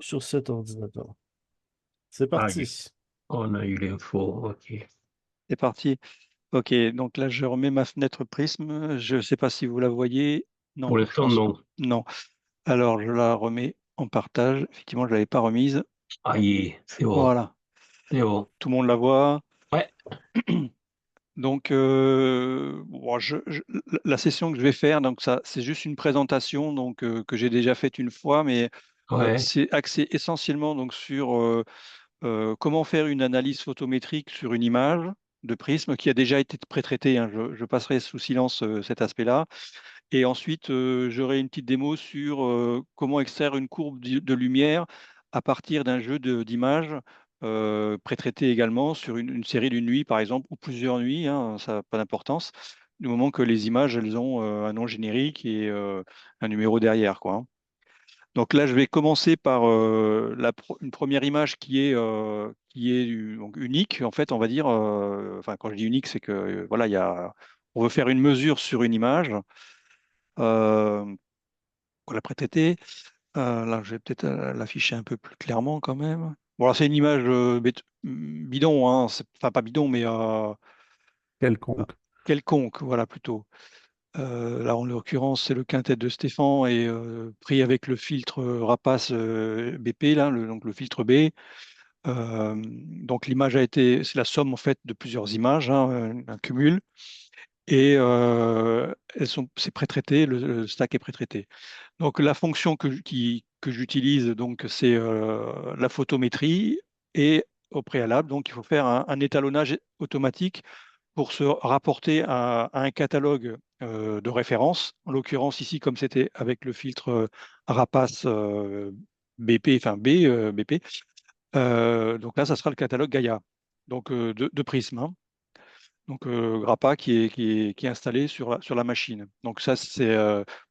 sur cet ordinateur. C'est Ah, parti. on a eu l'info, ok. C'est parti. Ok, donc là, je remets ma fenêtre Prism. Je ne sais pas si vous la voyez. Pour Non, je l'instant, pense non. non. Alors, je la remets en partage. Effectivement, je ne l'avais pas remise. Aïe, c'est bon, Voilà, c'est bon. tout le monde la voit. Ouais, Donc, bon, la session que je vais faire, donc ça, c'est juste une présentation donc, que j'ai déjà faite une fois, mais ouais, c'est axé essentiellement donc, sur comment faire une analyse photométrique sur une image de prisme qui a déjà été pré-traitée, hein. Je passerai sous silence cet aspect-là. Et ensuite, j'aurai une petite démo sur comment extraire une courbe de lumière à partir d'un jeu d'images pré-traité également sur une série d'une nuit, par exemple, ou plusieurs nuits, hein, ça n'a pas d'importance, du moment que les images, elles ont un nom générique et un numéro derrière, quoi, hein. Donc là, je vais commencer par une première image qui est donc unique, en fait, on va dire. Enfin, quand je dis unique, c'est que voilà, on veut faire une mesure sur une image. Euh, pour la pré-traiter. Là, je vais peut-être l'afficher un peu plus clairement quand même. Bon, alors, c'est une image bidon, hein. Enfin, pas bidon, mais quelconque. quelconque, voilà, plutôt. Là, en l'occurrence, c'est le quintet de Stéphane et pris avec le filtre Rapace BP, là, donc le filtre B. Donc l'image c'est la somme en fait de plusieurs images, hein, un cumul, et c'est pré-traité, le stack est pré-traité. Donc la fonction que j'utilise, donc c'est la photométrie et au préalable, donc il faut faire un étalonnage automatique pour se rapporter à un catalogue de référence. En l'occurrence ici, comme c'était avec le filtre Rapace BP, enfin BP, donc là, ça sera le catalogue Gaia, donc de Prism, hein. Donc Grappa qui est installé sur la machine. Donc ça, c'est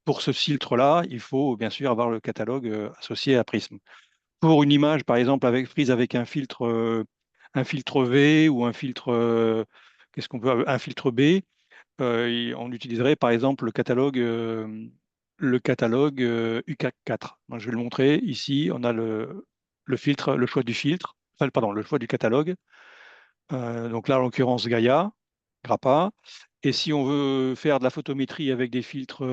pour ce filtre-là, il faut bien sûr avoir le catalogue associé à Prism. Pour une image, par exemple, prise avec un filtre V ou un filtre, qu'est-ce qu'on peut, un filtre B, on utiliserait par exemple le catalogue UK4. Donc, je vais le montrer ici. On a le filtre, le choix du filtre, enfin, pardon, le choix du catalogue. Donc là, en l'occurrence, Gaia, Grappa. Et si on veut faire de la photométrie avec des filtres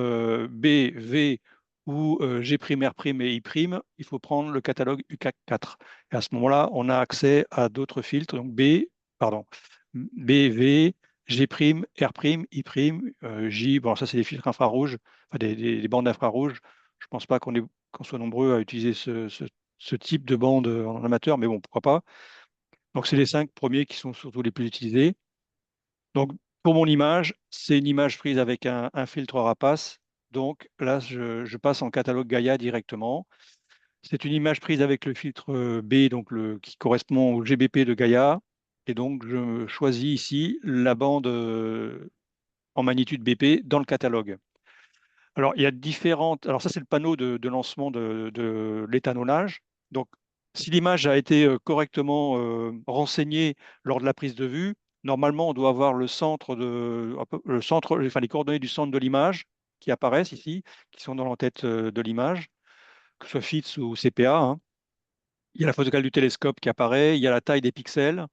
B, V ou G', R' et I', il faut prendre le catalogue UK4. Et à ce moment-là, on a accès à d'autres filtres, donc pardon, B, V, G', R', I', J. Bon, ça, c'est des filtres infrarouges, enfin, des bandes infrarouges. Je ne pense pas qu'on soit nombreux à utiliser ce type de bande en amateur, mais bon, pourquoi pas. Donc, c'est les 5 premiers qui sont surtout les plus utilisés. Donc, pour mon image, c'est une image prise avec un filtre rapace. Donc, là, je passe en catalogue Gaia directement. C'est une image prise avec le filtre B, donc qui correspond au GBP de Gaia. Et donc, je choisis ici la bande en magnitude BP dans le catalogue. Alors, il y a différentes. Alors, ça, c'est le panneau de lancement de l'étalonnage. Donc, si l'image a été correctement renseignée lors de la prise de vue, normalement, on doit avoir enfin, les coordonnées du centre de l'image qui apparaissent ici, qui sont dans l'entête de l'image, que ce soit FITS ou CPA, hein. Il y a la focale du télescope qui apparaît, il y a la taille des pixels.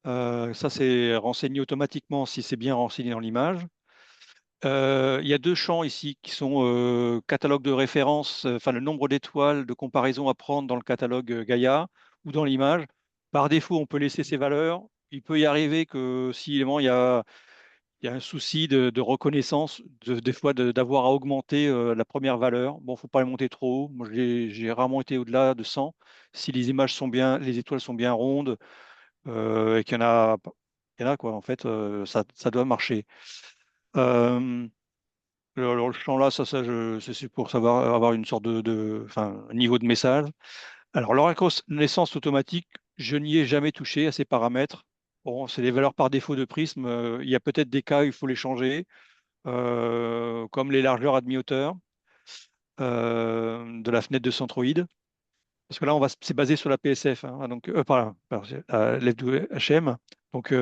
Ça, c'est renseigné automatiquement si c'est bien renseigné dans l'image. Il y a deux champs ici qui sont catalogue de référence, enfin le nombre d'étoiles de comparaison à prendre dans le catalogue Gaia ou dans l'image. Par défaut, on peut laisser ces valeurs. Il peut y arriver que si évidemment, il y a un souci de reconnaissance, des fois d'avoir à augmenter la première valeur. Bon, il ne faut pas les monter trop haut. Moi, j'ai rarement été au-delà de 100. Si les images sont bien, les étoiles sont bien rondes et qu'il y en a quoi, en fait, ça doit marcher. Euh, le champ là, c'est pour savoir avoir une sorte enfin, un niveau de message. Alors, la reconnaissance automatique, je n'y ai jamais touché à ces paramètres. Bon, c'est les valeurs par défaut de prisme. Il y a peut-être des cas où il faut les changer, comme les largeurs admi-hauteur de la fenêtre de centroïde. Parce que là, c'est basé sur la PSF, hein, donc, l'F2HM. Donc,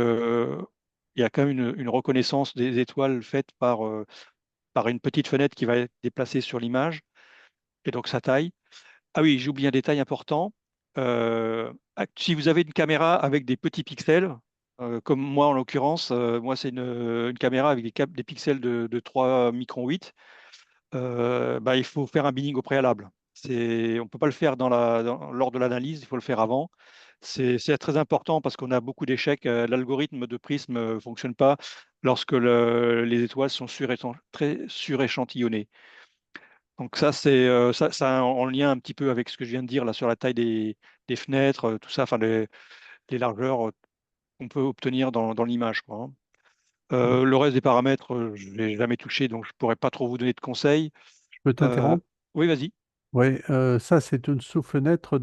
il y a quand même une reconnaissance des étoiles faite par une petite fenêtre qui va être déplacée sur l'image, et donc sa taille. Ah oui, j'ai oublié un détail important. Si vous avez une caméra avec des petits pixels, comme moi en l'occurrence, moi c'est une caméra avec des pixels de 3 microns 8, bah, il faut faire un binning au préalable. On ne peut pas le faire lors de l'analyse, il faut le faire avant. C'est très important parce qu'on a beaucoup d'échecs. L'algorithme de Prism ne fonctionne pas lorsque les étoiles sont très suréchantillonnées. Donc ça, ça en lien un petit peu avec ce que je viens de dire là sur la taille des fenêtres, tout ça, enfin les largeurs qu'on peut obtenir dans l'image, quoi, hein. Le reste des paramètres, je ne l'ai jamais touché, donc je ne pourrais pas trop vous donner de conseils. Je peux Euh, t'interrompre? oui, vas-y. Oui, ça c'est une sous-fenêtre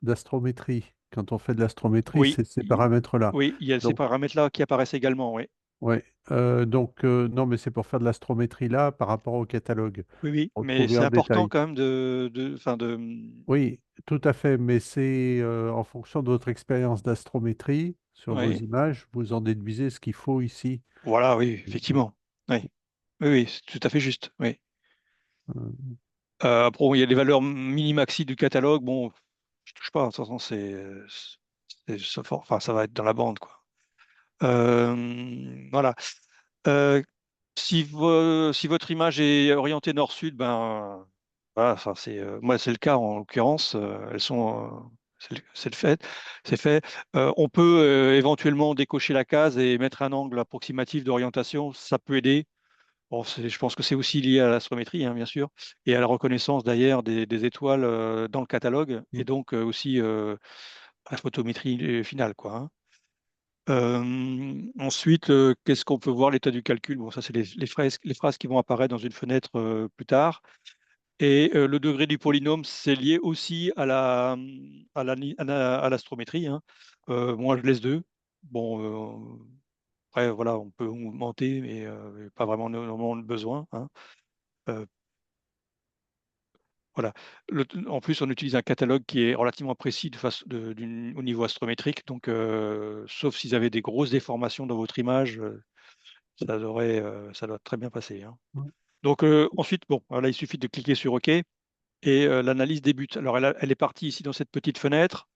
d'astrométrie. Quand on fait de l'astrométrie, Oui, c'est ces paramètres-là. oui, il y a ces Donc, paramètres-là qui apparaissent également, oui. ouais, non, mais c'est pour faire de l'astrométrie là par rapport au catalogue. Oui, oui, mais Retrouver c'est en important détail. quand même enfin Oui, tout à fait, mais c'est en fonction de votre expérience d'astrométrie sur vos ouais. images, vous en déduisez ce qu'il faut ici. Voilà, oui, effectivement. Oui, oui, oui, c'est tout à fait juste. Oui. Euh, Après, il y a les valeurs mini-maxi du catalogue. Bon, je touche pas. De toute façon, enfin, ça va être dans la bande, quoi. Voilà. Euh, si votre image est orientée nord-sud, ben voilà, ça moi c'est le cas en l'occurrence. Elles sont, c'est le fait, c'est fait. On peut éventuellement décocher la case et mettre un angle approximatif d'orientation. Ça peut aider. Bon, je pense que c'est aussi lié à l'astrométrie, hein, bien sûr, et à la reconnaissance d'ailleurs des étoiles dans le catalogue, et donc aussi à la photométrie finale, quoi, hein. Ensuite, qu'est-ce qu'on peut voir? L'état du calcul. Bon, ça, c'est les phrases qui vont apparaître dans une fenêtre plus tard. Et le degré du polynôme, c'est lié aussi à l'astrométrie, hein. Moi, je laisse 2. Bon, après, voilà, on peut augmenter, mais pas vraiment normalement le besoin, hein. Euh, Voilà. En plus, on utilise un catalogue qui est relativement précis au niveau astrométrique. Donc, sauf s'ils avaient des grosses déformations dans votre image, ça doit très bien passer, hein. Donc, ensuite, bon, là, il suffit de cliquer sur OK et l'analyse débute. Alors, elle est partie ici dans cette petite fenêtre.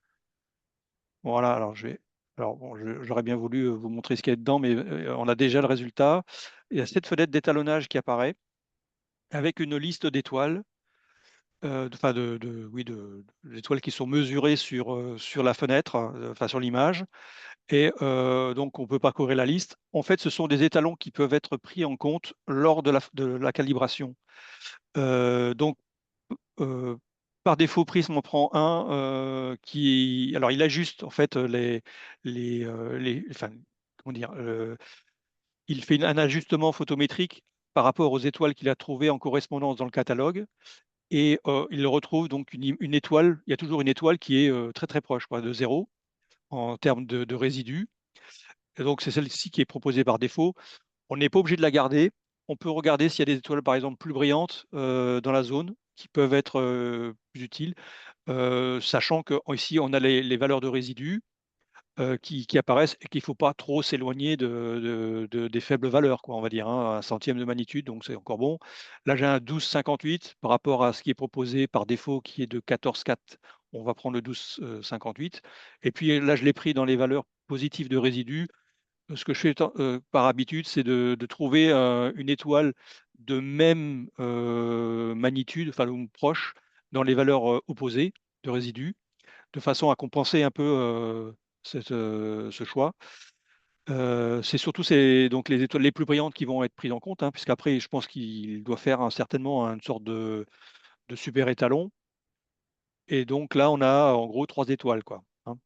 Voilà. Alors, bon, j'aurais bien voulu vous montrer ce qu'il y a dedans, mais on a déjà le résultat. Il y a cette fenêtre d'étalonnage qui apparaît avec une liste d'étoiles. Enfin oui, d'étoiles qui sont mesurées sur la fenêtre, enfin sur l'image. Et donc, on peut parcourir la liste. En fait, ce sont des étalons qui peuvent être pris en compte lors de la calibration. Donc, euh, par défaut, Prism en prend un alors, il ajuste en fait enfin, comment dire, il fait un ajustement photométrique par rapport aux étoiles qu'il a trouvées en correspondance dans le catalogue. Et il retrouve donc une étoile. Il y a toujours une étoile qui est très très proche, quoi, de zéro en termes de résidus. Et donc c'est celle-ci qui est proposée par défaut. On n'est pas obligé de la garder. On peut regarder s'il y a des étoiles, par exemple, plus brillantes dans la zone qui peuvent être plus utiles, sachant qu'ici on a les valeurs de résidus qui apparaissent et qu'il ne faut pas trop s'éloigner des faibles valeurs, quoi, on va dire, hein, un centième de magnitude, donc c'est encore bon. Là, j'ai un 12,58 par rapport à ce qui est proposé par défaut, qui est de 14,4. On va prendre le 12,58. Et puis là, je l'ai pris dans les valeurs positives de résidus. Ce que je fais par habitude, c'est de trouver une étoile de même magnitude, enfin ou proche, dans les valeurs opposées de résidus, de façon à compenser un peu ce choix. C'est surtout donc les étoiles les plus brillantes qui vont être prises en compte, hein, puisqu'après, je pense qu'il doit faire certainement une sorte de super étalon. Et donc là, on a en gros 3 étoiles, quoi, hein.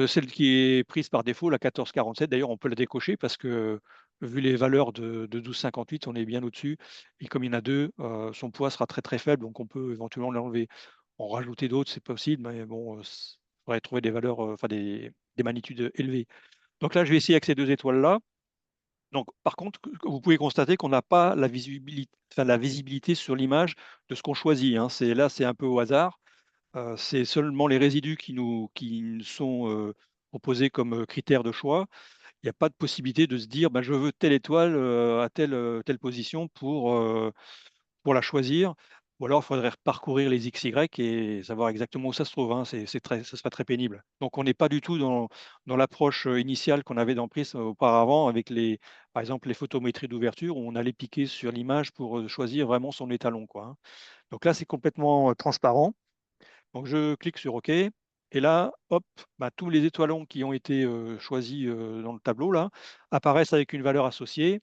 Celle qui est prise par défaut, la 14,47, d'ailleurs, on peut la décocher parce que vu les valeurs de 12,58, on est bien au-dessus. Et comme il y en a deux, son poids sera très très faible, donc on peut éventuellement l'enlever. En rajouter d'autres, c'est possible, mais bon, il faudrait trouver des valeurs, enfin des magnitudes élevées. Donc là, je vais essayer avec ces 2 étoiles-là. Donc, par contre, vous pouvez constater qu'on n'a pas la visibilité sur l'image de ce qu'on choisit, hein. Là, c'est un peu au hasard. C'est seulement les résidus qui nous sont proposés comme critères de choix. Il n'y a pas de possibilité de se dire ben, je veux telle étoile à telle position pour la choisir. Ou alors, il faudrait parcourir les XY et savoir exactement où ça se trouve, hein. Ça serait très pénible. Donc, on n'est pas du tout dans l'approche initiale qu'on avait dans Prism auparavant, avec par exemple, les photométries d'ouverture, où on allait piquer sur l'image pour choisir vraiment son étalon, quoi, hein. Donc là, c'est complètement transparent. Donc, je clique sur OK. Et là, hop, bah, tous les étoilons qui ont été choisis dans le tableau là, apparaissent avec une valeur associée.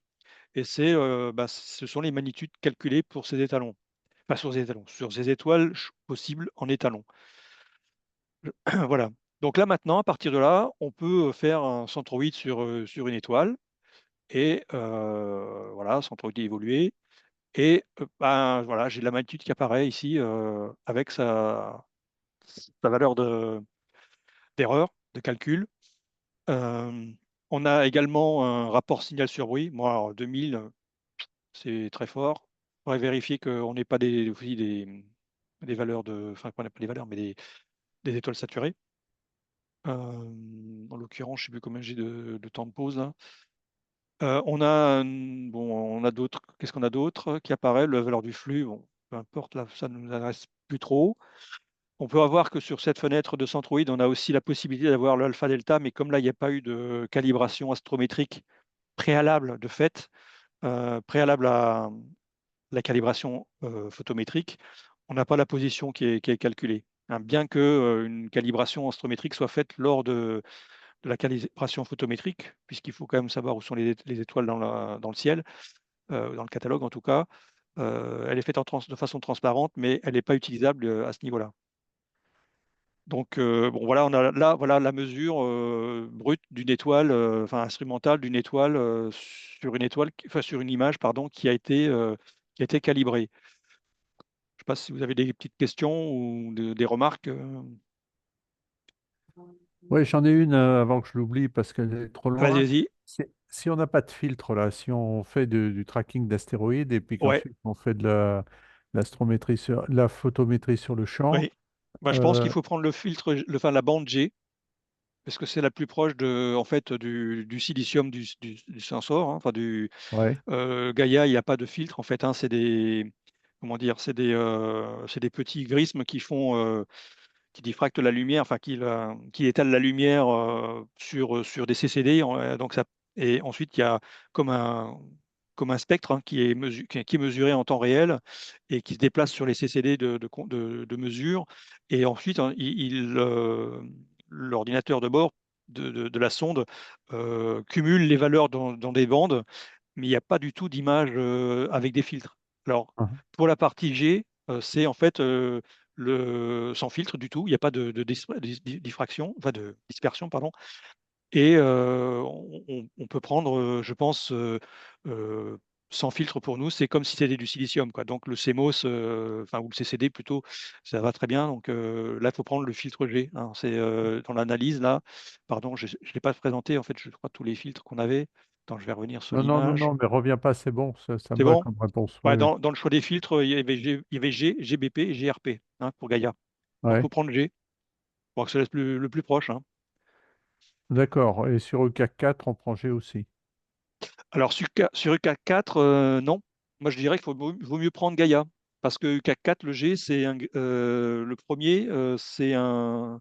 Et ce sont les magnitudes calculées pour ces étalons. Enfin, sur ces étalons, sur ces étoiles possibles en étalons. Voilà. Donc là, maintenant, à partir de là, on peut faire un centroïde sur une étoile. Et voilà, centroïde évolué. Et ben, voilà, j'ai la magnitude qui apparaît ici avec sa valeur d'erreur, de calcul. Euh, on a également un rapport signal sur bruit. Moi, alors, 2000, c'est très fort. On va vérifier qu'on n'ait pas aussi des valeurs enfin, qu'on n'ait pas des valeurs, mais des étoiles saturées. En l'occurrence, je ne sais plus combien j'ai de temps de pause là. Bon, on a d'autres. Qu'est-ce qu'on a d'autre qui apparaît? La valeur du flux, bon, peu importe, là, ça ne nous intéresse plus trop. On peut avoir que sur cette fenêtre de centroïde, on a aussi la possibilité d'avoir l'alpha delta, mais comme là, il n'y a pas eu de calibration astrométrique préalable de fait, préalable à la calibration photométrique, on n'a pas la position qui est calculée, hein. Bien que une calibration astrométrique soit faite lors de la calibration photométrique, puisqu'il faut quand même savoir où sont les étoiles dans le ciel, dans le catalogue en tout cas. Elle est faite de façon transparente, mais elle n'est pas utilisable à ce niveau-là. Donc, bon, voilà, on a là, voilà la mesure brute d'une étoile, enfin instrumentale d'une étoile sur une étoile, enfin sur une image, pardon, qui a été calibrée. Je ne sais pas si vous avez des petites questions ou des remarques. Oui, j'en ai une avant que je l'oublie parce qu'elle est trop Vas-y, loin. vas-y. Si on n'a pas de filtre là, si on fait du tracking d'astéroïdes et puis Ouais, qu'ensuite on fait l'astrométrie la photométrie sur le champ, oui. Bah, je pense qu'il euh, faut prendre le filtre, enfin, la bande G, parce que c'est la plus proche en fait, du silicium du sensor, hein, enfin ouais. Gaïa, il n'y a pas de filtre en fait, hein. Comment dire, c'est des petits grismes qui diffractent la lumière, enfin qui étalent la lumière sur des CCD. Donc et ensuite, il y a comme un spectre, hein, qui est mesuré en temps réel et qui se déplace sur les CCD de mesure. Et ensuite, hein, l'ordinateur de bord de la sonde cumule les valeurs dans des bandes, mais il n'y a pas du tout d'image avec des filtres. Alors, Hein. pour la partie G, c'est en fait sans filtre du tout, il n'y a pas de diffraction, enfin de dispersion, pardon. Et on peut prendre, je pense, sans filtre pour nous, c'est comme si c'était du silicium, quoi. Donc le CMOS, enfin, ou le CCD plutôt, ça va très bien. Donc là, il faut prendre le filtre G, hein. C'est dans l'analyse, là, pardon, je ne l'ai pas présenté, en fait, je crois, tous les filtres qu'on avait. Attends, je vais revenir sur Non, non, non, l'image. non, mais reviens pas, c'est bon, ça me C'est va bon? comme réponse. Oui, Ouais, oui. dans le choix des filtres, il y avait G, GBP et GRP, hein, pour Gaïa. Donc, il faut Ouais. prendre G, pour que ça laisse le plus proche, hein. D'accord. Et sur EK4, on prend G aussi. Alors, sur UK4, non. Moi, je dirais qu'il vaut mieux prendre Gaïa. Parce que UK4, le G, le premier, c'est un.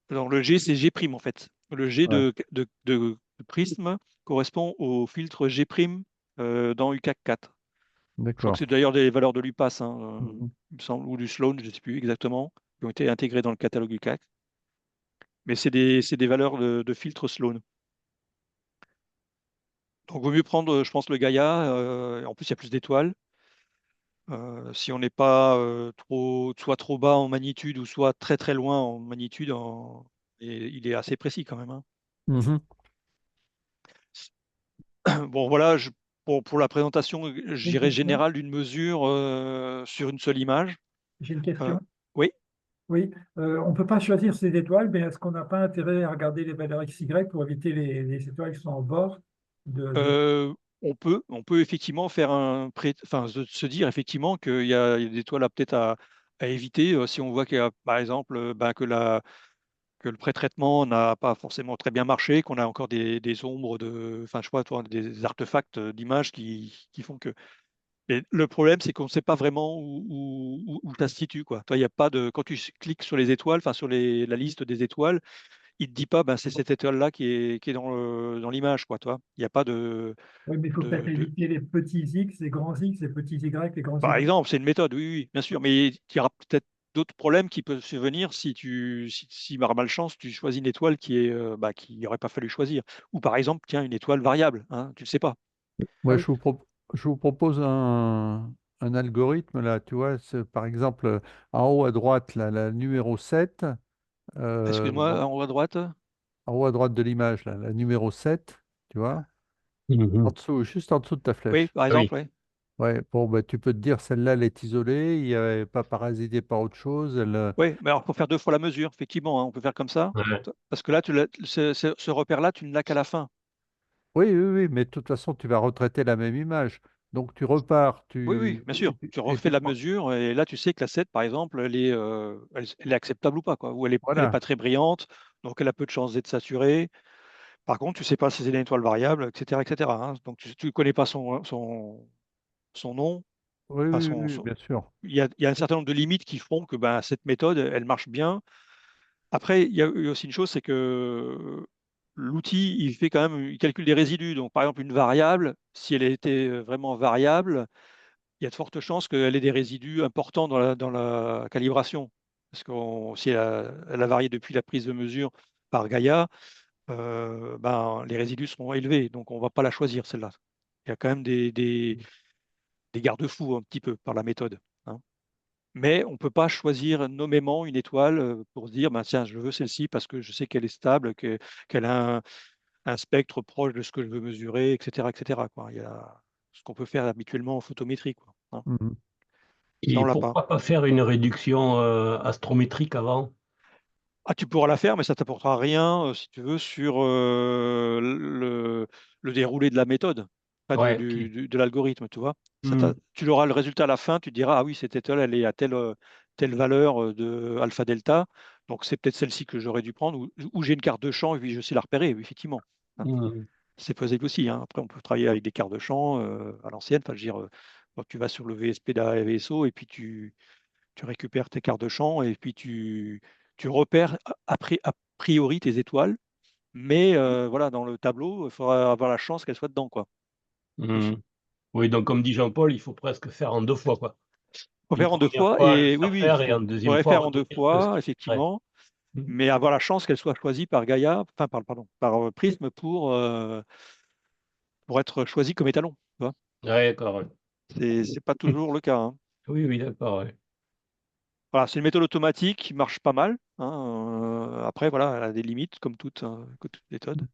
Alors, le G, c'est G', en fait. Le G Ouais. de prisme correspond au filtre G' dans UK4. Je crois que D'accord. c'est d'ailleurs des valeurs de l'UPAS, hein, Mhm. il me semble, ou du Sloan, je ne sais plus exactement, qui ont été intégrées dans le catalogue UCAC. Mais c'est des valeurs de filtre Sloan. Donc, il vaut mieux prendre, je pense, le Gaïa. En plus, il y a plus d'étoiles. Si on n'est pas soit trop bas en magnitude ou soit très très loin en magnitude, et il est assez précis quand même, hein. Mhm. Bon, voilà, pour la présentation, je J'ai une dirais question. générale d'une mesure sur une seule image. J'ai une Euh, question. oui, Oui, on ne peut pas choisir ces étoiles, mais est-ce qu'on n'a pas intérêt à regarder les valeurs XY pour éviter les étoiles qui sont en bord de... euh, on peut effectivement faire enfin, se dire effectivement qu'il y a des étoiles peut-être à éviter si on voit qu'il y a, par exemple, ben, que le pré-traitement n'a pas forcément très bien marché, qu'on a encore des ombres enfin, je sais pas, toi, des artefacts d'images qui font que Et le problème, c'est qu'on ne sait pas vraiment où ça se situe, quoi. Toi, il y a pas de, quand tu cliques sur les étoiles, enfin sur la liste des étoiles, il ne te dit pas, ben, c'est cette étoile-là qui est dans l'image, quoi, toi. Il n'y a pas Oui, mais il faut peut-être de- éviter les petits X, les grands X, les petits Y, les grands Par Y. exemple, c'est une méthode, oui, oui, bien sûr, mais il y aura peut-être d'autres problèmes qui peuvent survenir si par malchance, tu choisis une étoile qui n'aurait pas fallu choisir. Ou par exemple, tiens, une étoile variable, hein, tu ne le sais pas. Ah Moi, oui, je vous propose un algorithme là, tu vois, par exemple, en haut à droite, là, la numéro 7, Excuse-moi, en haut à droite. en haut à droite de l'image, là, la numéro 7, tu vois, en Mhm. dessous, juste en dessous de ta Oui, flèche. par Ah oui. exemple, oui. Ouais, bon, bah, tu peux te dire, celle-là, elle est isolée, il n'est pas parasitée par autre chose. Oui, mais alors, il faut faire 2 fois la mesure, effectivement, hein, on peut faire comme ça. Ouais. Parce que là, ce repère-là, tu ne l'as qu'à la fin. Oui, oui, oui, mais de toute façon, tu vas retraiter la même image. Donc, tu repars, Oui, oui, bien sûr. Tu et refais tu la prends. mesure et là, tu sais que la 7, par exemple, elle est acceptable ou pas, quoi. Ou elle est Voilà. pas très brillante, donc elle a peu de chances d'être saturée. Par contre, tu sais pas si c'est une étoile variable, etc., etc., hein. Donc, tu ne connais pas son nom. Oui, Enfin, oui, oui, bien sûr. il y a un certain nombre de limites qui font que ben, cette méthode, elle marche bien. Après, il y a eu aussi une chose, c'est que l'outil, il fait quand même, il calcule des résidus. Donc, par exemple, une variable, si elle était vraiment variable, il y a de fortes chances qu'elle ait des résidus importants dans la calibration. Parce que si elle a varié depuis la prise de mesure par Gaia, ben, les résidus seront élevés. Donc, on ne va pas la choisir, celle-là. Il y a quand même des garde-fous un petit peu par la méthode, hein. Mais on ne peut pas choisir nommément une étoile pour se dire, ben, tiens, je veux celle-ci parce que je sais qu'elle est stable, qu'elle a un spectre proche de ce que je veux mesurer, etc., etc., quoi. Il y a ce qu'on peut faire habituellement en photométrie, quoi, hein. Mhm. Ça, on Et l'a pas. pourquoi pas faire une réduction astrométrique avant? Ah, tu pourras la faire, mais ça t'apportera rien, si tu veux, sur le déroulé de la méthode, pas Ouais, ok. de l'algorithme, tu vois. Hmm. Tu auras le résultat à la fin, tu te diras, ah oui, cette étoile, elle est à telle valeur de alpha delta, donc c'est peut-être celle-ci que j'aurais dû prendre, ou j'ai une carte de champ et puis je sais la repérer, oui, effectivement, hein. Hmm. C'est possible aussi, hein. Après, on peut travailler avec des cartes de champ à l'ancienne, enfin, je veux dire, bon, tu vas sur le VSP d'un VSO et puis tu récupères tes cartes de champ et puis tu repères a priori tes étoiles, mais voilà, dans le tableau, il faudra avoir la chance qu'elles soient dedans, quoi, Hmm. aussi. Oui, donc comme dit Jean-Paul, il faut presque faire en deux fois, quoi. Il faut Une faire en deux première fois, fois le et oui, oui, il faire et en deuxième faudrait fois faire en deux retenir que ce fois, qui reste. effectivement, Hmm. mais avoir la chance qu'elle soit choisie par Gaïa, enfin, pardon, par Prism pour être choisie comme étalon, tu vois. Ouais, d'accord. Ouais. C'est pas toujours le cas, hein. Oui, oui, d'accord. Ouais. Voilà, c'est une méthode automatique qui marche pas mal, hein. Après, voilà, elle a des limites, comme toute méthode.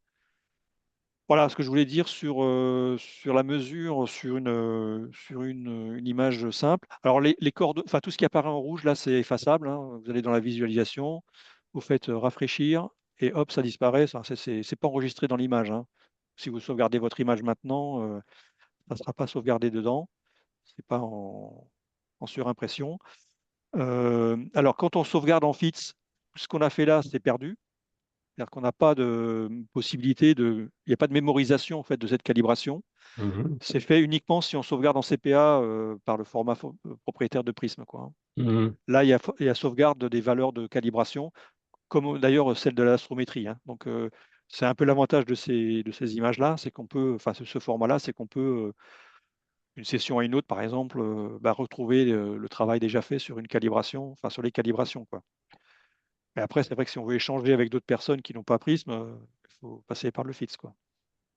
Voilà ce que je voulais dire sur la mesure, sur une image simple. Alors, les cordes, enfin, tout ce qui apparaît en rouge, là, c'est effaçable, hein. Vous allez dans la visualisation, vous faites rafraîchir, et hop, ça disparaît. Ça, c'est pas enregistré dans l'image, hein. Si vous sauvegardez votre image maintenant, ça ne sera pas sauvegardé dedans. C'est pas en surimpression. Alors, quand on sauvegarde en FITS, ce qu'on a fait là, c'est perdu. C'est-à-dire qu'on n'a pas de possibilité il n'y a pas de mémorisation en fait de cette calibration. Mhm. C'est fait uniquement si on sauvegarde en CPA par le format propriétaire de Prism, quoi, hein. Mhm. Là, il y a sauvegarde des valeurs de calibration, comme d'ailleurs celle de l'astrométrie, hein. Donc, c'est un peu l'avantage de ces images-là, c'est qu'on peut, enfin, ce format-là, c'est qu'on peut, une session à une autre, par exemple, retrouver le travail déjà fait sur une calibration, enfin, sur les calibrations, quoi. Mais après, c'est vrai que si on veut échanger avec d'autres personnes qui n'ont pas Prism, il faut passer par le FITS, quoi.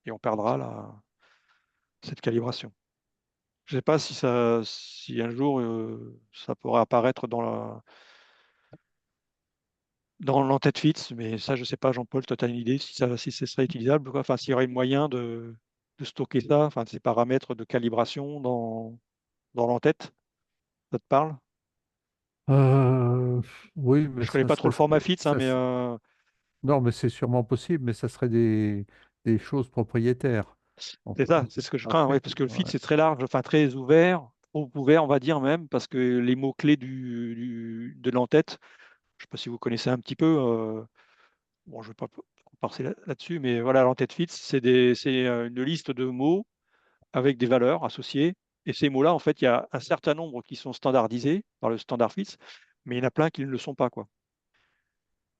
Et on perdra cette calibration. Je ne sais pas si un jour ça pourra apparaître dans l'entête FITS, mais ça, je ne sais pas, Jean-Paul, toi, tu as une idée si ce serait utilisable, quoi. Enfin, s'il y aurait moyen de stocker ça, enfin, ces paramètres de calibration dans l'entête, ça te parle? Euh, oui, mais Je ne connais pas trop le format FITS, hein, ça mais non, mais c'est sûrement possible, mais ça serait des choses propriétaires. c'est ça, c'est ce que je crains, ouais, Ensuite, parce que le FITS ouais. c'est très large, enfin très ouvert, trop ouvert, on va dire même, parce que les mots-clés de l'entête, je ne sais pas si vous connaissez un petit peu. Bon, je ne vais pas passer là-dessus, mais voilà, l'entête FITS, c'est une liste de mots avec des valeurs associées Et ces mots-là, en fait, il y a un certain nombre qui sont standardisés par le standard FITS, mais il y en a plein qui ne le sont pas, quoi.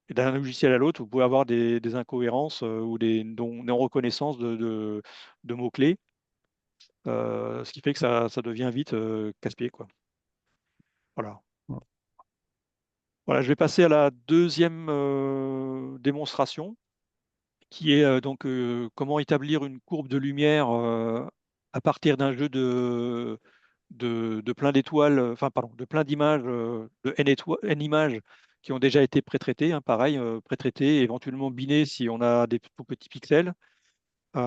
Et d'un logiciel à l'autre, vous pouvez avoir des incohérences ou des non-reconnaissances de mots-clés, ce qui fait que ça devient vite casse-pied, quoi. Voilà. Voilà, je vais passer à la deuxième démonstration, qui est donc comment établir une courbe de lumière à partir d'un jeu de plein d'étoiles, enfin pardon, de plein d'images, de N images qui ont déjà été pré-traitées, hein, pareil, pré-traitées, éventuellement binées si on a des tout petits pixels, pour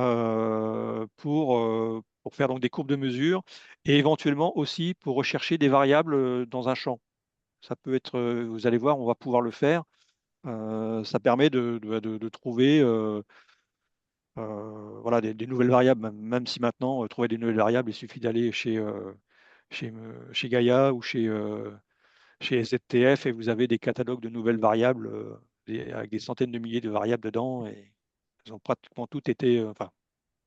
faire donc des courbes de mesure, et éventuellement aussi pour rechercher des variables dans un champ. Ça peut être, vous allez voir, on va pouvoir le faire. Ça permet de trouver voilà, des nouvelles variables, même si maintenant, trouver des nouvelles variables, il suffit d'aller chez Gaia ou chez SZTF et vous avez des catalogues de nouvelles variables avec des centaines de milliers de variables dedans et elles ont pratiquement toutes été, enfin,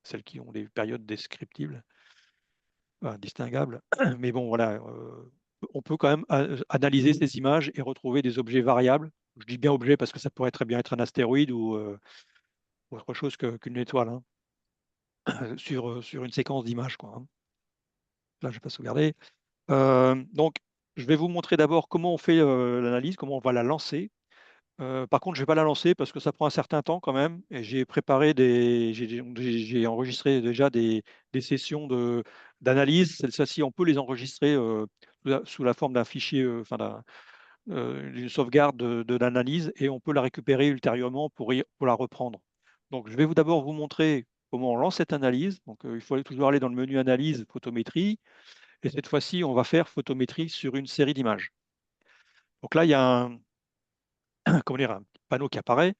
celles qui ont des périodes descriptibles, distinguables. Mais bon, voilà, on peut quand même analyser ces images et retrouver des objets variables. Je dis bien objet parce que ça pourrait très bien être un astéroïde ou autre chose qu'une étoile, hein, sur une séquence d'images, quoi, hein. Là, je ne vais pas sauvegarder. Donc, je vais vous montrer d'abord comment on fait l'analyse, comment on va la lancer. Par contre, je ne vais pas la lancer parce que ça prend un certain temps quand même. Et j'ai préparé j'ai enregistré déjà des sessions d'analyse. Celles-ci, on peut les enregistrer sous la forme d'un fichier, enfin d'une sauvegarde de l'analyse, et on peut la récupérer ultérieurement pour la reprendre. Donc, je vais d'abord vous montrer comment on lance cette analyse. Donc, il faut toujours aller dans le menu analyse, photométrie. Et cette fois-ci, on va faire photométrie sur une série d'images. Donc là, il y a comment dire, un panneau qui apparaît.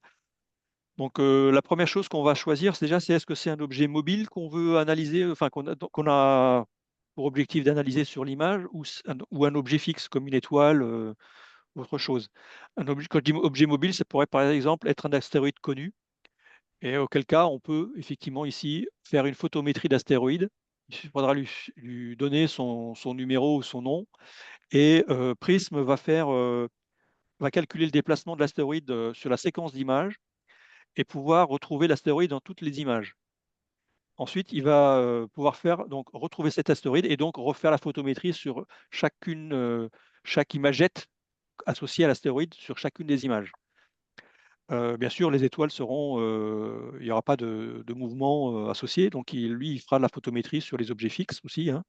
Donc la première chose qu'on va choisir, déjà, c'est est-ce que c'est un objet mobile qu'on veut analyser, enfin qu'on a pour objectif d'analyser sur l'image, ou un objet fixe comme une étoile, ou autre chose. Quand je dis objet mobile, ça pourrait par exemple être un astéroïde connu, et auquel cas on peut effectivement ici faire une photométrie d'astéroïde. Il faudra lui donner son numéro ou son nom, et Prism va calculer le déplacement de l'astéroïde sur la séquence d'images et pouvoir retrouver l'astéroïde dans toutes les images. Ensuite, il va pouvoir donc retrouver cet astéroïde et donc refaire la photométrie sur chaque imagette associée à l'astéroïde sur chacune des images. Bien sûr, les étoiles il n'y aura pas de mouvement associé, donc lui, il fera de la photométrie sur les objets fixes aussi, hein.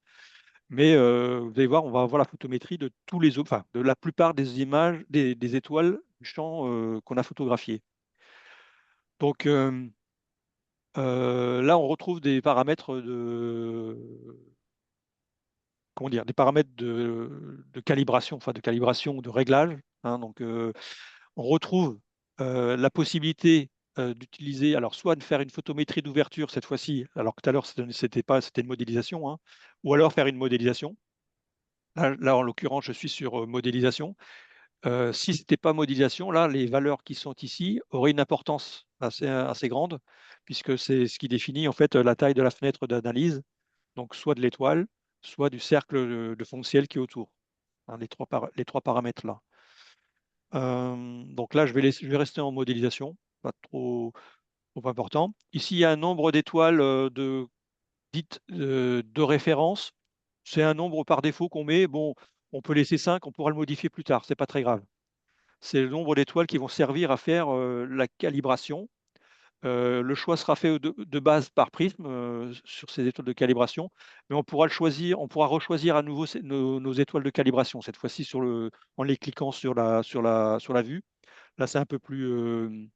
Mais vous allez voir, on va avoir la photométrie de enfin, de la plupart des images, des étoiles du champ qu'on a photographié. Donc là, on retrouve des paramètres comment dire, des paramètres de calibration, enfin de calibration ou de réglage, hein. Donc on retrouve la possibilité d'utiliser, alors soit de faire une photométrie d'ouverture cette fois-ci, alors que tout à l'heure c'était une modélisation, hein, ou alors faire une modélisation. Là, en l'occurrence, je suis sur modélisation. Si ce n'était pas modélisation, là, les valeurs qui sont ici auraient une importance assez grande, puisque c'est ce qui définit en fait la taille de la fenêtre d'analyse, donc soit de l'étoile, soit du cercle de fond de ciel qui est autour, hein, les trois paramètres là. Donc là, je vais rester en modélisation, pas trop important. Ici, il y a un nombre d'étoiles dites de référence. C'est un nombre par défaut qu'on met. Bon, on peut laisser 5, on pourra le modifier plus tard, c'est pas très grave. C'est le nombre d'étoiles qui vont servir à faire la calibration. Le choix sera fait de base par Prism sur ces étoiles de calibration, mais on pourra rechoisir à nouveau nos étoiles de calibration, cette fois-ci en les cliquant sur la vue. Là, c'est un peu plus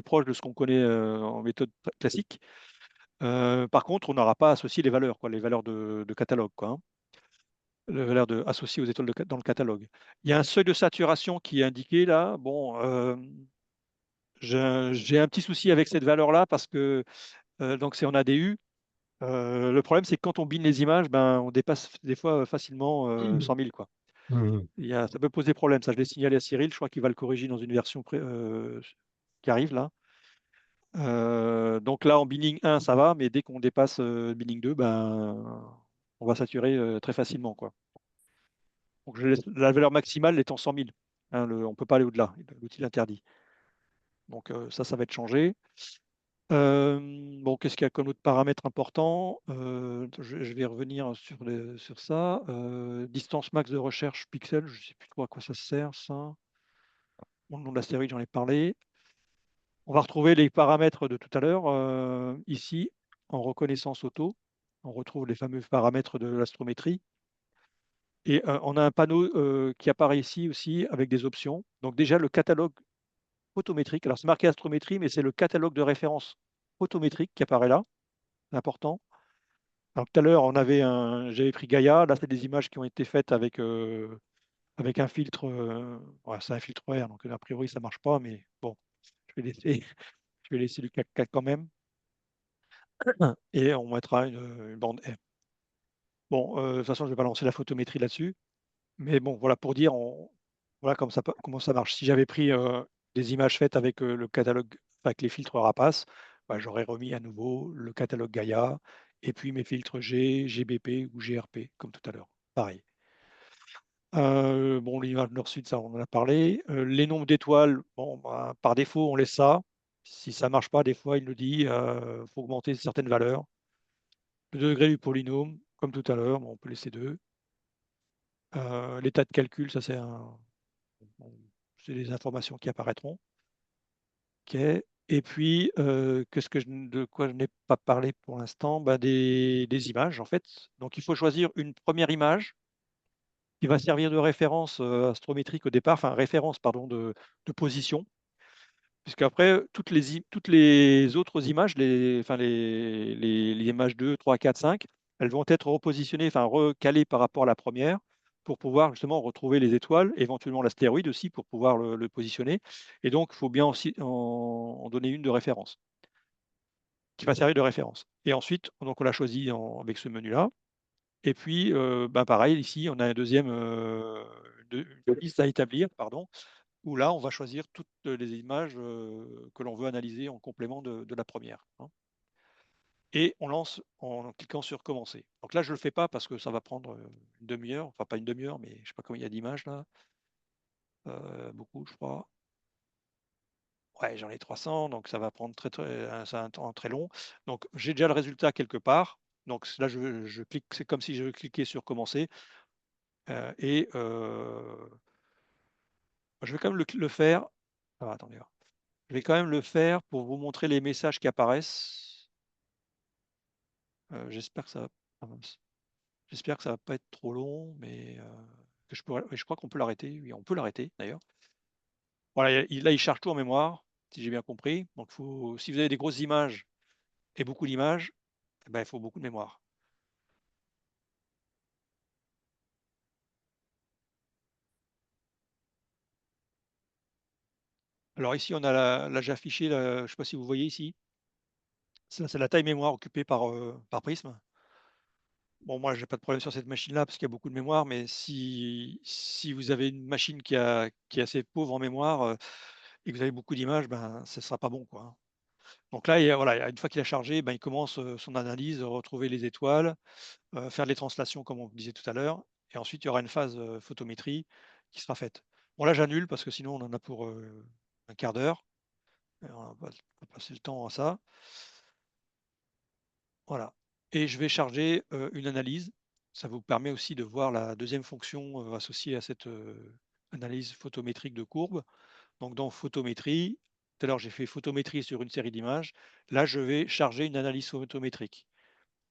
proche de ce qu'on connaît en méthode classique. Par contre, on n'aura pas associé les valeurs, quoi, les valeurs de catalogue, quoi, hein, les valeurs associées aux étoiles dans le catalogue. Il y a un seuil de saturation qui est indiqué là. Bon, j'ai un petit souci avec cette valeur-là parce que donc c'est en ADU. Le problème, c'est que quand on bine les images, ben, on dépasse des fois facilement 100 000, quoi. Ça peut poser problème. Ça, je l'ai signalé à Cyril. Je crois qu'il va le corriger dans une version qui arrive là. Donc là, en binning 1, ça va, mais dès qu'on dépasse binning 2, ben, on va saturer très facilement, quoi. Donc je laisse la valeur maximale étant 100 000. Hein, on ne peut pas aller au-delà, l'outil l'interdit. Donc ça va être changé. Bon, qu'est-ce qu'il y a comme autre paramètre important? Je vais revenir sur ça. Distance max de recherche pixel, je ne sais plus trop à quoi ça sert, ça. Bon, le nom de l'astéroïde, j'en ai parlé. On va retrouver les paramètres de tout à l'heure ici, en reconnaissance auto. On retrouve les fameux paramètres de l'astrométrie. Et on a un panneau qui apparaît ici aussi avec des options. Donc déjà, le catalogue photométrique. Alors, c'est marqué astrométrie, mais c'est le catalogue de référence photométrique qui apparaît là. C'est important. Alors, tout à l'heure, j'avais pris Gaia. Là, c'est des images qui ont été faites avec un filtre. Ouais, c'est un filtre R, donc a priori, ça ne marche pas, mais bon, je vais laisser, je vais laisser du CAC quand même. Et on mettra une bande R. Bon, de toute façon, je ne vais pas lancer la photométrie là-dessus. Mais bon, voilà, pour dire voilà comment ça marche. Si j'avais pris des images faites avec le catalogue, avec les filtres rapaces, bah, j'aurais remis à nouveau le catalogue Gaia et puis mes filtres G, GBP ou GRP, comme tout à l'heure. Pareil. Bon, l'image nord-sud, ça, on en a parlé. Les nombres d'étoiles, bon, bah, par défaut, on laisse ça. Si ça ne marche pas, des fois, il nous dit qu'il faut augmenter certaines valeurs. Le degré du polynôme, comme tout à l'heure, bon, on peut laisser 2. L'état de calcul, ça c'est des informations qui apparaîtront. OK. Et puis, de quoi je n'ai pas parlé pour l'instant? Bah, des images, en fait. Donc, il faut choisir une première image qui va servir de référence astrométrique au départ, enfin référence, pardon, de position. Puisqu'après, toutes les autres images, enfin, les images 2, 3, 4, 5, elles vont être repositionnées, enfin recalées par rapport à la première pour pouvoir justement retrouver les étoiles, éventuellement l'astéroïde aussi pour pouvoir le positionner. Et donc, il faut bien aussi en donner une de référence, qui va servir de référence. Et ensuite, donc on l'a choisi avec ce menu-là. Et puis, ben pareil, ici, on a un deuxième de liste à établir, pardon, où là, on va choisir toutes les images que l'on veut analyser en complément de la première. Hein. Et on lance en cliquant sur commencer. Donc là, je ne le fais pas parce que ça va prendre une demi-heure, enfin pas une demi-heure, mais je ne sais pas combien il y a d'images là. Beaucoup, je crois. Ouais, j'en ai 300, donc ça va prendre un temps très long. Donc j'ai déjà le résultat quelque part. Donc là, je clique, c'est comme si je cliquais sur commencer. Et je vais quand même le faire. Ah, attendez, je vais quand même le faire pour vous montrer les messages qui apparaissent. J'espère que ça va... ah, mince. J'espère que ça va pas être trop long, mais je crois qu'on peut l'arrêter. Oui, on peut l'arrêter d'ailleurs. Voilà, là, il charge tout en mémoire, si j'ai bien compris. Donc, si vous avez des grosses images et beaucoup d'images, eh ben, il faut beaucoup de mémoire. Alors ici, on a l'âge affiché, je ne sais pas si vous voyez ici. Ça, c'est la taille mémoire occupée par Prism. Bon, moi, j'ai pas de problème sur cette machine-là parce qu'il y a beaucoup de mémoire, mais si vous avez une machine qui est assez pauvre en mémoire et que vous avez beaucoup d'images, ben, ce ne sera pas bon, quoi. Hein. Donc là, voilà, une fois qu'il a chargé, ben, il commence son analyse, retrouver les étoiles, faire les translations, comme on disait tout à l'heure, et ensuite, il y aura une phase photométrie qui sera faite. Bon, là, j'annule parce que sinon, on en a pour un quart d'heure. On va pas passer le temps à ça. Voilà. Et je vais charger une analyse. Ça vous permet aussi de voir la deuxième fonction associée à cette analyse photométrique de courbe. Donc dans photométrie, tout à l'heure j'ai fait photométrie sur une série d'images. Là, je vais charger une analyse photométrique.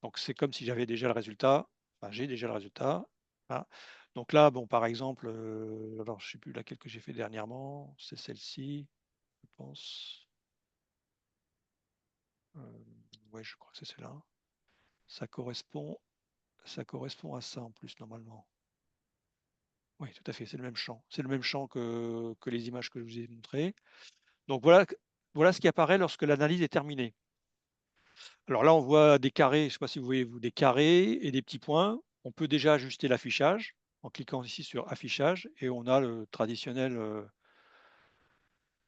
Donc c'est comme si j'avais déjà le résultat. Enfin, j'ai déjà le résultat. Voilà. Donc là, bon, par exemple, alors je ne sais plus laquelle que j'ai fait dernièrement, c'est celle-ci, je pense. Ouais, je crois que c'est celle-là. Ça correspond à ça en plus, normalement. Oui, tout à fait, c'est le même champ. C'est le même champ que les images que je vous ai montrées. Donc voilà ce qui apparaît lorsque l'analyse est terminée. Alors là, on voit des carrés, je ne sais pas si vous voyez, des carrés et des petits points. On peut déjà ajuster l'affichage en cliquant ici sur affichage et on a le traditionnel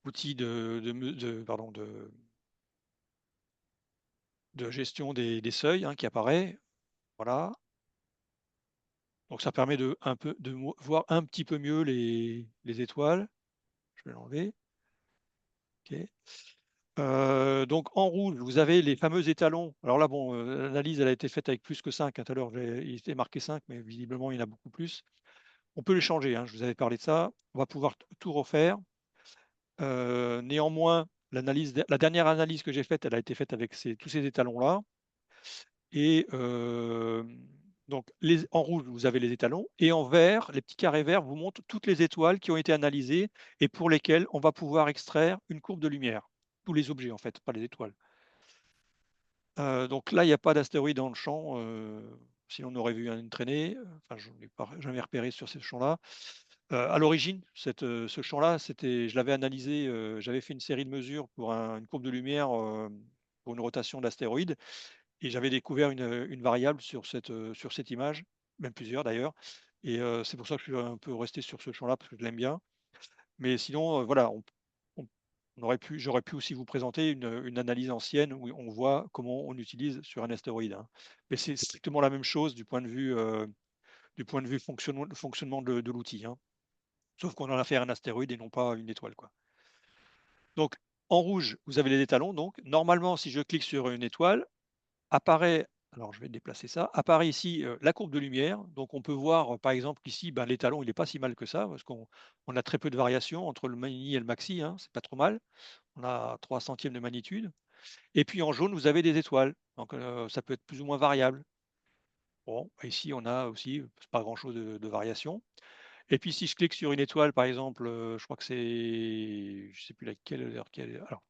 outil de gestion des seuils qui apparaît. Voilà. Donc ça permet de voir un petit peu mieux les étoiles. Je vais l'enlever. OK. Donc en rouge, vous avez les fameux étalons. Alors là, bon, l'analyse, elle a été faite avec plus que 5. Tout à l'heure, il était marqué 5, mais visiblement, il y en a beaucoup plus. On peut les changer, hein, je vous avais parlé de ça. On va pouvoir tout refaire. Néanmoins, la dernière analyse que j'ai faite, elle a été faite avec tous ces étalons-là. Et donc, en rouge, vous avez les étalons. Et en vert, les petits carrés verts vous montrent toutes les étoiles qui ont été analysées et pour lesquelles on va pouvoir extraire une courbe de lumière. Tous les objets, en fait, pas les étoiles. Donc là, il n'y a pas d'astéroïde dans le champ. Sinon, on aurait vu une traînée. Enfin, je n'ai pas jamais repéré sur ce champ-là. À l'origine, ce champ-là, je l'avais analysé. J'avais fait une série de mesures pour une courbe de lumière pour une rotation d'astéroïde. Et j'avais découvert une variable sur cette image, même plusieurs d'ailleurs. Et c'est pour ça que je suis un peu resté sur ce champ-là, parce que je l'aime bien. Mais sinon, voilà, j'aurais pu aussi vous présenter une analyse ancienne où on voit comment on utilise sur un astéroïde, hein. Mais c'est strictement la même chose du point de vue fonctionnement de l'outil, hein. Sauf qu'on en a fait un astéroïde et non pas une étoile, quoi. Donc, en rouge, vous avez les étalons. Donc, normalement, si je clique sur une étoile, apparaît, alors je vais déplacer ça, apparaît ici la courbe de lumière. Donc, on peut voir, par exemple, ici, ben, l'étalon, il n'est pas si mal que ça, parce qu'on a très peu de variation entre le mini et le maxi, hein, c'est pas trop mal. On a 3 centièmes de magnitude. Et puis en jaune, vous avez des étoiles. Donc, ça peut être plus ou moins variable. Bon, ici, on a aussi pas grand-chose de variation. Et puis, si je clique sur une étoile, par exemple, je crois que c'est, je ne sais plus laquelle. Alors,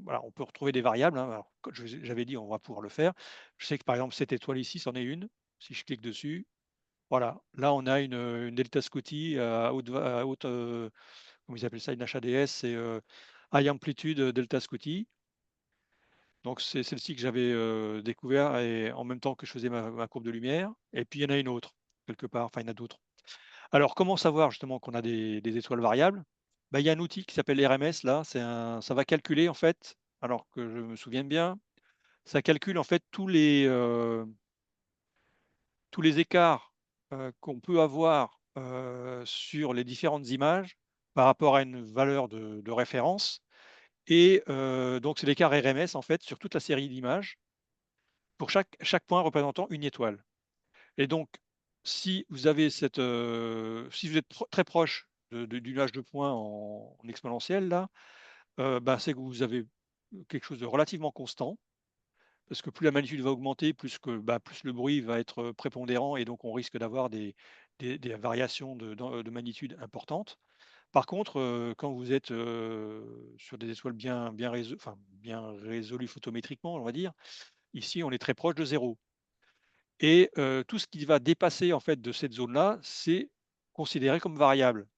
voilà, on peut retrouver des variables, hein. Alors, comme j'avais dit, on va pouvoir le faire. Je sais que par exemple, cette étoile ici, c'en est une. Si je clique dessus, voilà, là, on a une delta Scuti comment ils appellent ça, une HADS, c'est High Amplitude Delta Scuti. Donc, c'est celle-ci que j'avais découvert et en même temps que je faisais ma courbe de lumière. Et puis, il y en a une autre, quelque part. Enfin, il y en a d'autres. Alors, comment savoir justement qu'on a des étoiles variables? Ben, il y a un outil qui s'appelle RMS, là. Ça va calculer, en fait, alors que je me souvienne bien, ça calcule en fait tous les écarts qu'on peut avoir sur les différentes images par rapport à une valeur de référence. Et donc, c'est l'écart RMS en fait sur toute la série d'images pour chaque point représentant une étoile. Et donc, si vous avez si vous êtes très proche du nuage de points en exponentielle, là, ben, c'est que vous avez quelque chose de relativement constant. Parce que plus la magnitude va augmenter, plus le bruit va être prépondérant et donc on risque d'avoir des variations de magnitude importantes. Par contre, quand vous êtes sur des étoiles bien résolues photométriquement, on va dire, ici on est très proche de zéro. Et tout ce qui va dépasser en fait de cette zone-là, c'est considéré comme variable.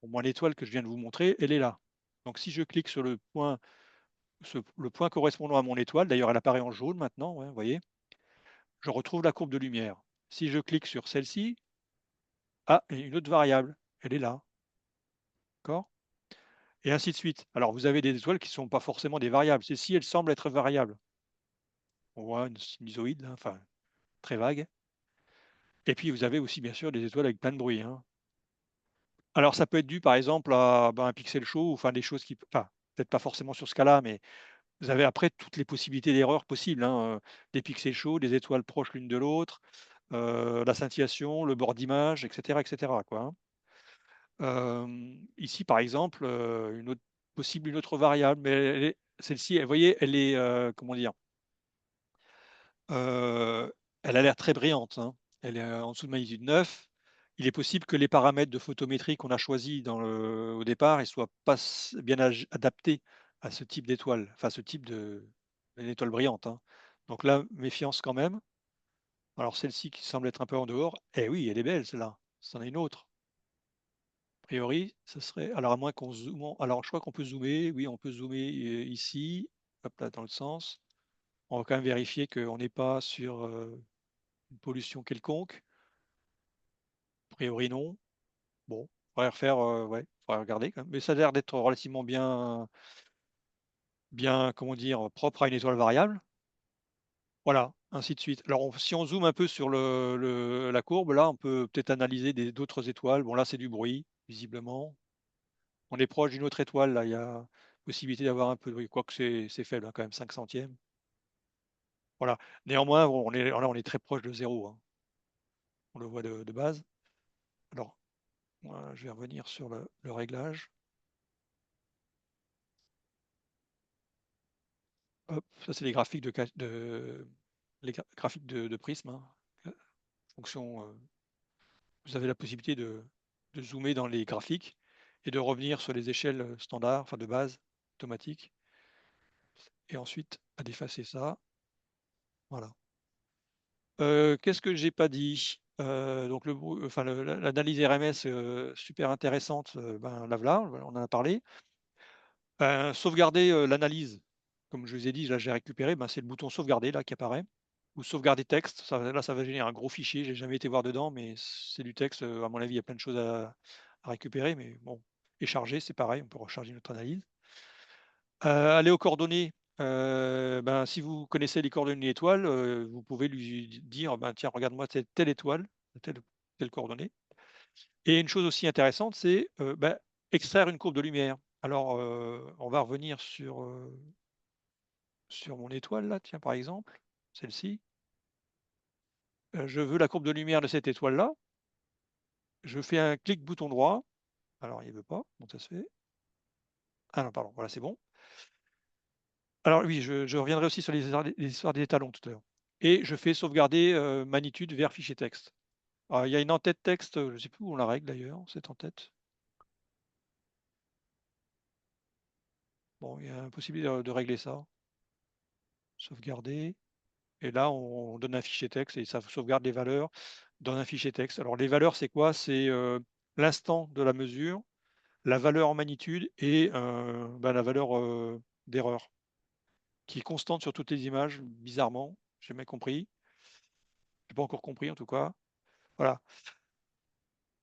Au moins l'étoile que je viens de vous montrer, elle est là. Donc si je clique sur le point correspondant à mon étoile, d'ailleurs elle apparaît en jaune maintenant, ouais, vous voyez, je retrouve la courbe de lumière. Si je clique sur celle-ci, ah, il y a une autre variable, elle est là. D'accord? Et ainsi de suite. Alors, vous avez des étoiles qui ne sont pas forcément des variables. Celle-ci, elle semble être variable. On voit une sinusoïde, là, enfin, très vague. Et puis, vous avez aussi, bien sûr, des étoiles avec plein de bruit, hein. Alors, ça peut être dû, par exemple, à un pixel chaud, enfin, des choses qui. Enfin, peut-être pas forcément sur ce cas-là, mais vous avez après toutes les possibilités d'erreurs possibles, hein, des pixels chauds, des étoiles proches l'une de l'autre, la scintillation, le bord d'image, etc., quoi, hein. Ici, par exemple, une autre variable, mais celle-ci, vous voyez, elle est, comment dire, elle a l'air très brillante, hein. Elle est en dessous de magnitude 9. Il est possible que les paramètres de photométrie qu'on a choisis au départ ne soient pas bien adaptés à ce type d'étoile, enfin ce type d'une étoile brillante, hein. Donc là, méfiance quand même. Alors celle-ci qui semble être un peu en dehors, eh oui, elle est belle celle-là. C'en est une autre. A priori, ce serait alors à moins qu'on zoome alors je crois qu'on peut zoomer, oui, on peut zoomer, ici, hop là, dans le sens. On va quand même vérifier qu'on n'est pas sur, une pollution quelconque. A priori non. Bon, faudrait refaire, ouais, faudrait regarder quand même, mais ça a l'air d'être relativement bien, comment dire? Propre à une étoile variable. Voilà, ainsi de suite. Alors, si on zoome un peu sur la courbe, là, on peut peut-être analyser d'autres étoiles. Bon, là, c'est du bruit, visiblement. On est proche d'une autre étoile, là, il y a possibilité d'avoir un peu de bruit, quoique c'est faible, hein, quand même, 5 centièmes. Voilà. Néanmoins, là, on est très proche de zéro, hein. On le voit de base. Alors, voilà, je vais revenir sur le réglage. Hop, ça, c'est les graphiques graphiques de prisme, hein. Fonction, vous avez la possibilité de zoomer dans les graphiques et de revenir sur les échelles standards, enfin de base, automatiques, et ensuite à d'effacer ça. Voilà. Qu'est-ce que j'ai pas dit? Donc l'analyse RMS, super intéressante, ben, la voilà, on en a parlé. Sauvegarder l'analyse, comme je vous ai dit, là j'ai récupéré, ben, c'est le bouton sauvegarder là qui apparaît, ou sauvegarder texte. Là, ça va générer un gros fichier. J'ai jamais été voir dedans, mais c'est du texte. À mon avis, il y a plein de choses à récupérer, mais bon. Et charger, c'est pareil, on peut recharger notre analyse. Aller aux coordonnées. Ben, si vous connaissez les coordonnées d'une étoile, vous pouvez lui dire, ben, tiens, regarde-moi telle étoile, telle coordonnée. Et une chose aussi intéressante, c'est ben, extraire une courbe de lumière. Alors, on va revenir sur mon étoile, là, tiens, par exemple, celle-ci. Je veux la courbe de lumière de cette étoile-là. Je fais un clic bouton droit. Alors, il ne veut pas. Bon, ça se fait. Ah non, pardon, voilà, c'est bon. Alors oui, je reviendrai aussi sur les histoires des étalons tout à l'heure. Et je fais sauvegarder magnitude vers fichier texte. Alors, il y a une en-tête texte, je ne sais plus où on la règle d'ailleurs, cette en-tête. Bon, il y a une possibilité de régler ça. Sauvegarder. Et là, on donne un fichier texte et ça sauvegarde les valeurs dans un fichier texte. Alors, les valeurs, c'est quoi? C'est l'instant de la mesure, la valeur en magnitude et ben, la valeur d'erreur, qui est constante sur toutes les images, bizarrement. J'ai jamais compris. J'ai pas encore compris, en tout cas. Voilà.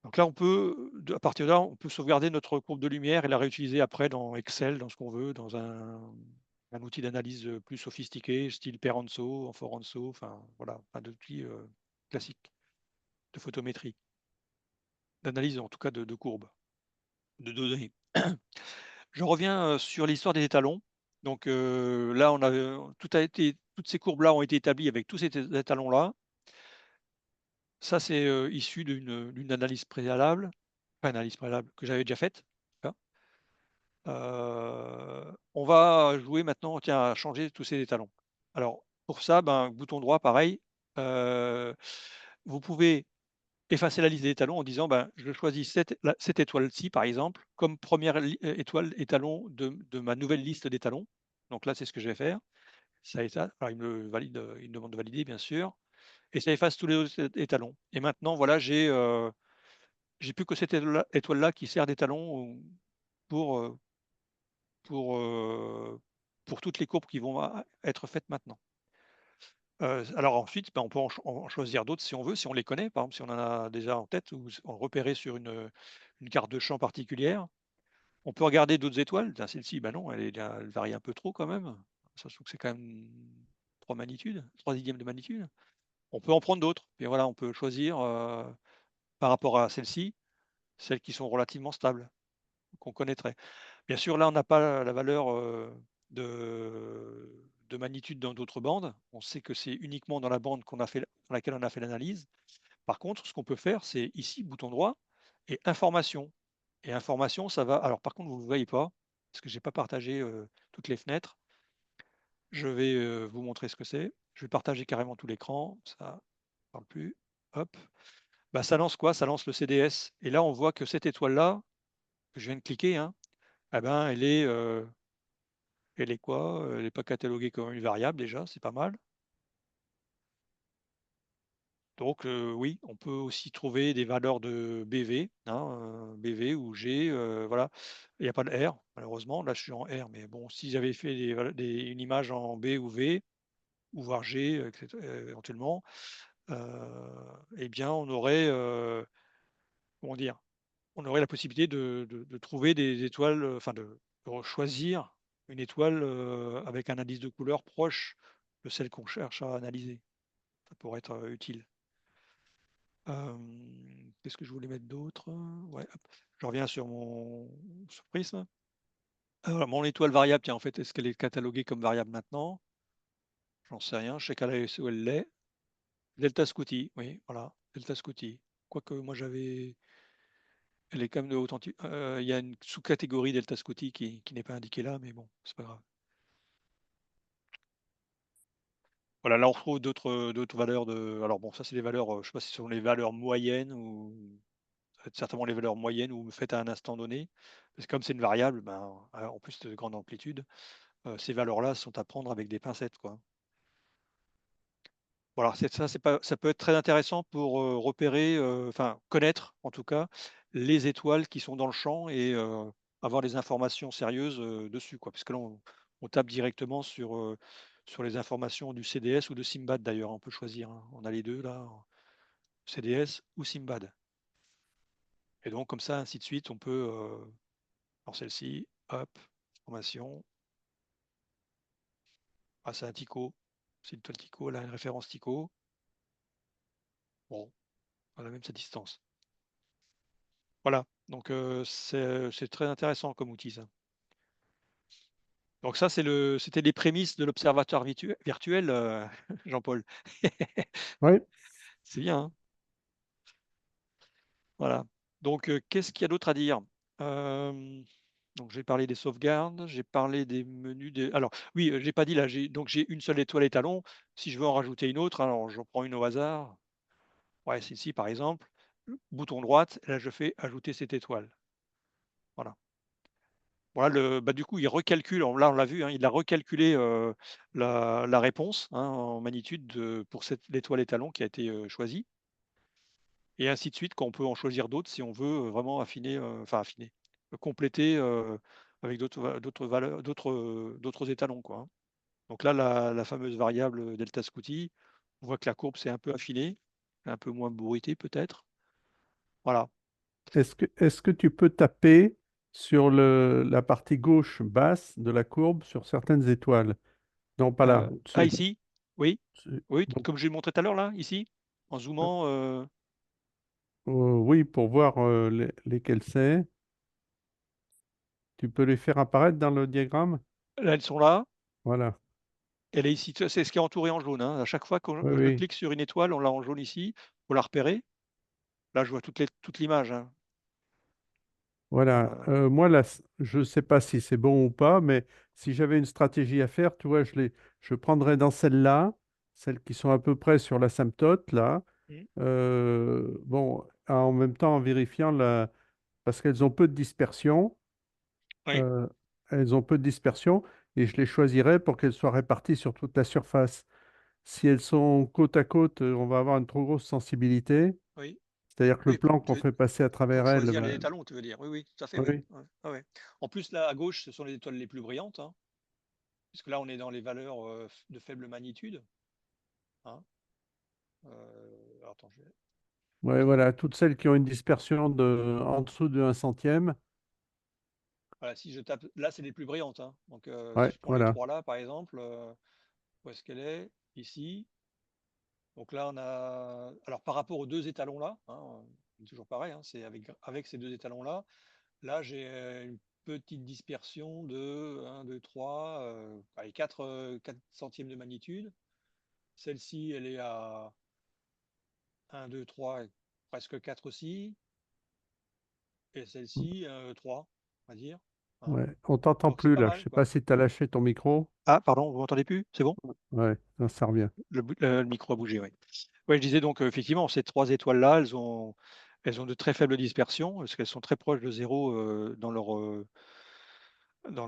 Donc là, à partir de là, on peut sauvegarder notre courbe de lumière et la réutiliser après dans Excel, dans ce qu'on veut, dans un outil d'analyse plus sophistiqué, style Peranso, Enforanso, enfin voilà, un outil classique de photométrie, d'analyse en tout cas de courbes, de données. Je reviens sur l'histoire des étalons. Donc là, toutes ces courbes-là ont été établies avec tous ces étalons-là. Ça, c'est issu d'une analyse préalable, pas analyse préalable, que j'avais déjà faite. Hein. On va jouer maintenant, tiens, à changer tous ces étalons. Alors, pour ça, ben, bouton droit, pareil. Vous pouvez effacer la liste des étalons en disant, ben, je choisis cette étoile-ci, par exemple, comme première étoile étalon de ma nouvelle liste d'étalons. Donc là, c'est ce que je vais faire. Ça étale. Alors, il me demande de valider, bien sûr. Et ça efface tous les autres étalons. Et maintenant, voilà, j'ai plus que cette étoile-là qui sert d'étalon pour, euh, pour, euh, pour toutes les courbes qui vont être faites maintenant. Alors ensuite, ben, on peut en choisir d'autres si on veut, si on les connaît, par exemple si on en a déjà en tête ou en repérer sur une carte de champ particulière. On peut regarder d'autres étoiles. Celle-ci, ben non, elle varie un peu trop quand même. Ça se trouve que c'est quand même 3 magnitudes, 3 dixièmes de magnitude. On peut en prendre d'autres. Et voilà, on peut choisir par rapport à celle-ci, celles qui sont relativement stables, qu'on connaîtrait. Bien sûr, là, on n'a pas la valeur de magnitude dans d'autres bandes. On sait que c'est uniquement dans la bande dans laquelle on a fait l'analyse. Par contre, ce qu'on peut faire, c'est ici, bouton droit, et information. Et information, ça va. Alors, par contre, vous ne le voyez pas, parce que je n'ai pas partagé toutes les fenêtres. Je vais vous montrer ce que c'est. Je vais partager carrément tout l'écran. Ça ne parle plus. Hop. Bah, ça lance quoi? Ça lance le CDS. Et là, on voit que cette étoile-là, que je viens de cliquer, hein, eh ben, elle est quoi? Elle n'est pas cataloguée comme une variable déjà, c'est pas mal. Donc oui, on peut aussi trouver des valeurs de BV, hein, BV ou G, voilà. Il n'y a pas de R, malheureusement. Là, je suis en R, mais bon, si j'avais fait une image en B ou V, ou voire G, etc., éventuellement, eh bien, on aurait, comment dire, on aurait la possibilité de trouver des étoiles, enfin de choisir une étoile avec un indice de couleur proche de celle qu'on cherche à analyser. Ça pourrait être utile. Qu'est-ce que je voulais mettre d'autre? Ouais, hop. Je reviens sur sur Prism. Alors, mon étoile variable, tiens, en fait, est-ce qu'elle est cataloguée comme variable maintenant? J'en sais rien. Je sais qu'elle est où elle l'est. Delta Scuti, oui, voilà, Delta Scuti. Quoique moi j'avais. Elle est quand même de authentique. Il y a une sous-catégorie Delta Scuti qui n'est pas indiquée là, mais bon, c'est pas grave. Voilà, là on retrouve d'autres valeurs de. Alors bon, ça c'est les valeurs, je ne sais pas si ce sont les valeurs moyennes ou ça va être certainement les valeurs moyennes ou faites à un instant donné. Parce que comme c'est une variable, ben, en plus de grande amplitude, ces valeurs-là sont à prendre avec des pincettes, quoi. Voilà, ça peut être très intéressant pour repérer, enfin connaître en tout cas les étoiles qui sont dans le champ et avoir des informations sérieuses dessus, quoi. Parce que là, on tape directement sur les informations du CDS ou de Simbad d'ailleurs. On peut choisir, hein. On a les deux là, CDS ou Simbad. Et donc comme ça, ainsi de suite, on peut, alors celle-ci, hop, information. Ah, c'est un Tycho, c'est une toile Tycho, elle a une référence Tycho. Bon, on a même sa distance. Voilà, donc c'est très intéressant comme outil, ça. Donc ça, c'était les prémices de l'observatoire virtuel, Jean-Paul. Oui. C'est bien, hein. Voilà. Donc, qu'est-ce qu'il y a d'autre à dire? Donc, j'ai parlé des sauvegardes, j'ai parlé des menus. Alors, oui, j'ai pas dit là, donc j'ai une seule étoile étalon. Si je veux en rajouter une autre, alors j'en prends une au hasard. Ouais, c'est ici, par exemple. Bouton droite, là, je fais ajouter cette étoile. Voilà. Voilà, du coup, il recalcule, là on l'a vu, hein, il a recalculé la réponse, hein, en magnitude pour l'étoile étalon qui a été choisie. Et ainsi de suite, quand on peut en choisir d'autres si on veut vraiment affiner, compléter avec d'autres valeurs, d'autres étalons, quoi, hein. Donc là, la fameuse variable delta Scuti, on voit que la courbe s'est un peu affinée, un peu moins bourritée peut-être. Voilà. Est-ce que tu peux taper sur la partie gauche basse de la courbe sur certaines étoiles? Non, pas là, au-dessus. Ici, oui, Au-dessus. oui, Donc, comme j'ai montré tout à l'heure là, ici, en zoomant. oui, pour voir lesquels c'est. Tu peux les faire apparaître dans le diagramme? Là, elles sont là. Voilà. Elle est ici. C'est ce qui est entouré en jaune, hein. À chaque fois que Oui, je oui. clique sur une étoile, on l'a en jaune ici. Pour la repérer. Là, je vois toute l'image, hein. Voilà. Moi, là, je ne sais pas si c'est bon ou pas, mais si j'avais une stratégie à faire, tu vois, je prendrais dans celles-là, celles qui sont à peu près sur l'asymptote, là. Mm. Bon, en même temps, en vérifiant parce qu'elles ont peu de dispersion. Oui, euh, Elles ont peu de dispersion et je les choisirais pour qu'elles soient réparties sur toute la surface. Si elles sont côte à côte, on va avoir une trop grosse sensibilité. oui. C'est-à-dire que le Oui, plan qu'on fait passer à travers pour elles, choisir les ben, étalons, tu veux dire. Oui, oui, tout à fait, oui. oui, Ouais, ouais, ouais. En plus, là, à gauche, ce sont les étoiles les plus brillantes, hein, puisque là, on est dans les valeurs de faible magnitude, hein. Alors, attends, ouais, voilà, toutes celles qui ont une dispersion en dessous de 1 centième. voilà, si je tape, là, c'est les plus brillantes, hein. Donc, si Ouais, je prends les voilà. trois là, par exemple, où est-ce qu'elle est? Ici. Donc là, on a. Alors, par rapport aux deux étalons là, hein, toujours pareil, hein, c'est avec ces deux étalons là. Là, j'ai une petite dispersion de 1, 2, 3, allez, 4 centièmes de magnitude. Celle-ci, elle est à 1, 2, 3, presque 4 aussi. Et celle-ci, 3, on va dire, hein. Ouais. On t'entend Donc, c'est plus pas là. Je mal, sais quoi. pas si tu as lâché ton micro. Ah, pardon, vous m'entendez plus? C'est bon? Ouais, ça revient. Le micro a bougé, oui. Ouais, je disais donc, effectivement, ces trois étoiles-là, elles ont de très faibles dispersions, parce qu'elles sont très proches de zéro dans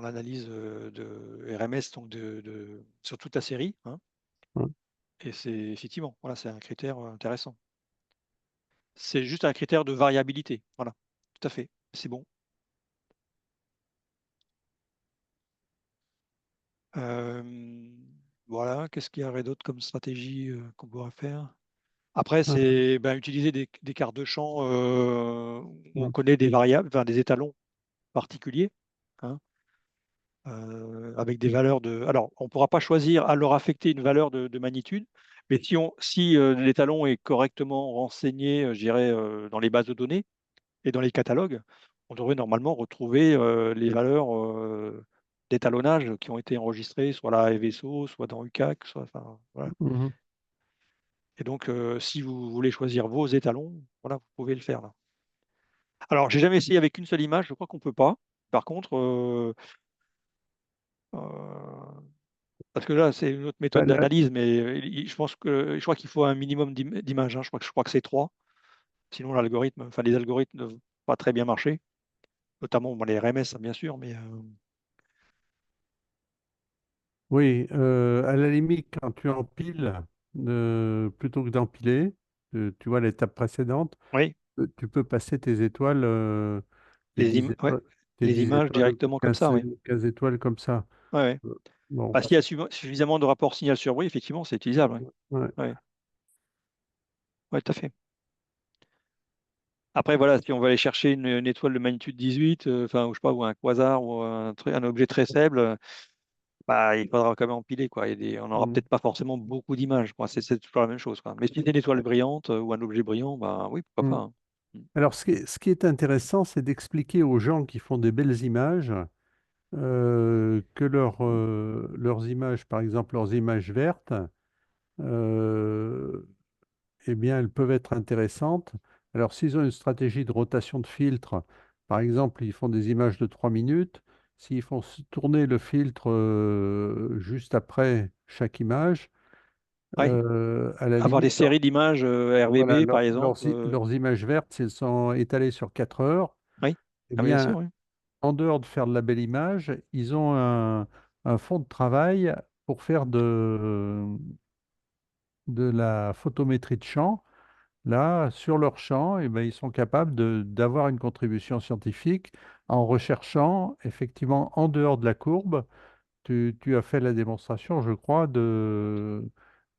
l'analyse de RMS, donc sur toute la série, hein. Ouais. Et c'est effectivement, voilà, c'est un critère intéressant. C'est juste un critère de variabilité. Voilà, tout à fait. C'est bon. Euh, voilà, qu'est-ce qu'il y aurait d'autre comme stratégie qu'on pourrait faire? Après, c'est utiliser des cartes de champ où on connaît des variables, enfin des étalons particuliers, hein, avec des valeurs de. Alors, on ne pourra pas choisir à leur affecter une valeur de magnitude, Mais si l'étalon est correctement renseigné, je dirais, dans les bases de données et dans les catalogues, on devrait normalement retrouver les valeurs d'étalonnage qui ont été enregistrées soit à la FSO, soit dans UCAC, enfin, voilà. Mhm. Et donc, si vous voulez choisir vos étalons, voilà, vous pouvez le faire là. Alors, j'ai jamais essayé avec une seule image, je crois qu'on peut pas. Par contre, euh, parce que là, c'est une autre Bah, méthode d'analyse, mais je crois qu'il faut un minimum d'images, hein. Je crois que c'est 3. Sinon, les algorithmes ne vont pas très bien marcher, notamment bon, les RMS, hein, bien sûr, mais oui, à la limite, quand tu empiles, plutôt que d'empiler, tu vois l'étape précédente, oui, tu peux passer tes étoiles, tes 10 ouais, étoiles, tes les 10 images étoiles ou tes directement comme ça, oui. 15 étoiles comme ça. Ouais, ouais. Bon, Bah, s'il y a suffisamment de rapports signal sur bruit, effectivement, c'est utilisable. ouais. Ouais, ouais, ouais, tout à fait. Après, voilà, si on va aller chercher une étoile de magnitude 18, enfin, ou je sais pas, ou un quasar, ou un objet très faible, bah, il faudra quand même empiler, quoi. On n'aura Mhm. peut-être pas forcément beaucoup d'images, quoi. C'est toujours la même chose, quoi. Mais si c'est une étoile brillante ou un objet brillant, bah oui, pourquoi Mhm. pas, hein. Mm. Alors, ce qui est intéressant, c'est d'expliquer aux gens qui font des belles images que leurs images, par exemple leurs images vertes, euh, eh bien, elles peuvent être intéressantes. Alors, s'ils ont une stratégie de rotation de filtre, par exemple, ils font des images de 3 minutes, s'ils font tourner le filtre juste après chaque image, Ouais. à la Avoir des limite, séries d'images voilà, RVB, par exemple. leurs images vertes, si elles sont étalées sur 4 heures, Oui, eh ah, bien bien, sûr, oui. en dehors de faire de la belle image, ils ont un fond de travail pour faire de la photométrie de champ. Là, sur leur champ, eh ben, ils sont capables d'avoir une contribution scientifique en recherchant effectivement en dehors de la courbe. Tu as fait la démonstration, je crois, de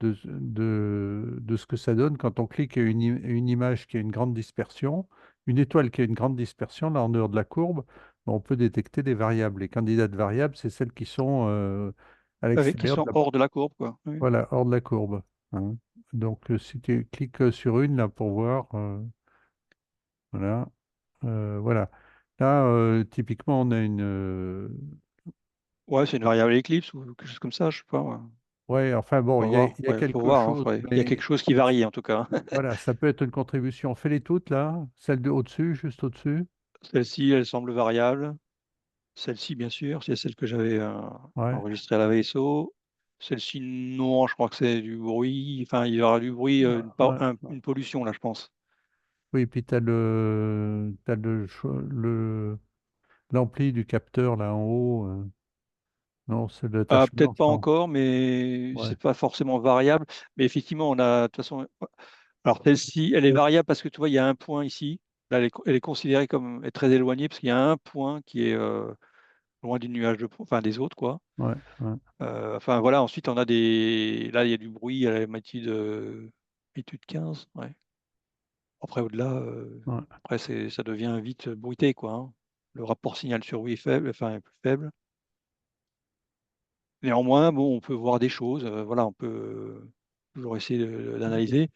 ce que ça donne quand on clique une image qui a une grande dispersion, une étoile qui a une grande dispersion, là en dehors de la courbe, ben, on peut détecter des variables. Les candidates variables, c'est celles qui sont à Qui l'extérieur de sont la, hors de la courbe, quoi. Oui. voilà, hors de la courbe, hein. Donc, si tu cliques sur une, là, pour voir, voilà, voilà. Là, typiquement, on a Ouais, c'est une variable éclipse ou quelque chose comme ça, je sais pas, ouais. ouais, enfin bon, On va il voir, y a ouais, faut quelque voir, hein, chose, il y a quelque mais chose qui varie en tout cas. voilà, ça peut être une contribution. Fais-les toutes, là, celle de au-dessus, juste au-dessus. Celle-ci, elle semble variable. Celle-ci, bien sûr, c'est celle que j'avais Ouais, enregistrée à la VSO. Celle-ci, non, je crois que c'est du bruit. Enfin, il y aura du bruit, ouais, ouais. une pollution, là, je pense. Oui, puis t'as l'ampli du capteur, là, en haut. Non, c'est Ah, l'attachement, peut-être je pas pense. encore, mais Ouais, c'est pas forcément variable. Mais effectivement, on a, de toute façon, alors celle-ci, elle est variable parce que tu vois, il y a un point ici. Là, elle est considérée comme très éloignée parce qu'il y a un point qui est loin du nuage enfin des autres, quoi. ouais, ouais, Enfin voilà, ensuite on a là il y a du bruit à la magnitude 15. Ouais. Après au-delà, ouais. après ça devient vite bruité, quoi, hein. Le rapport signal sur bruit est faible, enfin est plus faible. Néanmoins, bon, on peut voir des choses, voilà, on peut toujours essayer d'analyser.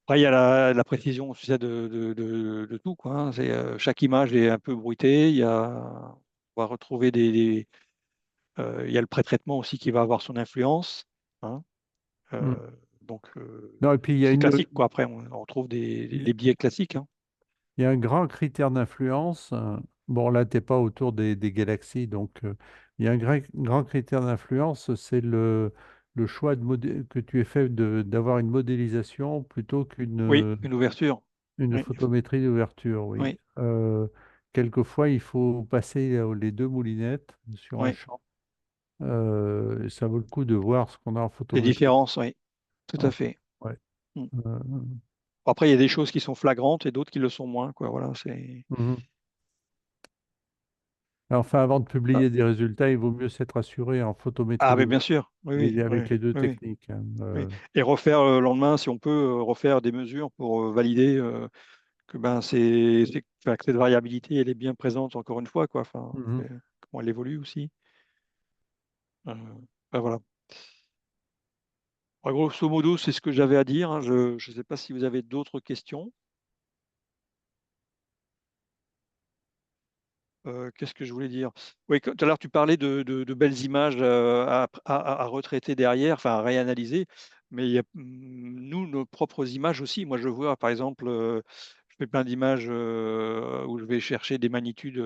Après, il y a la précision, tu sais, de tout, quoi, hein. Chaque image est un peu bruitée. On va retrouver il y a le pré-traitement aussi qui va avoir son influence, hein. Hmm. Donc, Non, et puis il y a c'est une, classique, quoi. Après, on retrouve les biais classiques, hein. Il y a un grand critère d'influence. Bon, là, tu n'es pas autour des galaxies, donc il y a un grand critère d'influence, c'est le choix que tu aies fait d'avoir une modélisation plutôt Oui, une ouverture. une Oui, photométrie d'ouverture, oui. oui, Quelquefois, il faut passer les deux moulinettes sur un oui. champ. Ça vaut le coup de voir ce qu'on a en Les photométrie. différences, oui, tout à fait. Ouais. Mm. Euh, Après, il y a des choses qui sont flagrantes et d'autres qui le sont moins, quoi. Voilà, c'est. mhm. Enfin, avant de Ah, publier des résultats, il vaut mieux s'être assuré en photométrie ah, mais bien d'ouverture sûr, oui, oui, et oui, avec les deux oui, oui, techniques, hein. oui. Et refaire le lendemain, si on peut, refaire des mesures pour valider que ben enfin, que cette variabilité, elle est bien présente encore une fois, quoi. Enfin, Mhm. comment elle évolue aussi. Ben voilà. Grosso modo, c'est ce que j'avais à dire, hein. Je ne sais pas si vous avez d'autres questions. Qu'est-ce que je voulais dire? Oui, tout à l'heure, tu parlais de belles images à retraiter derrière, enfin à réanalyser. Mais il y a, nous, nos propres images aussi. Moi, je vois, par exemple, je fais plein d'images où je vais chercher des magnitudes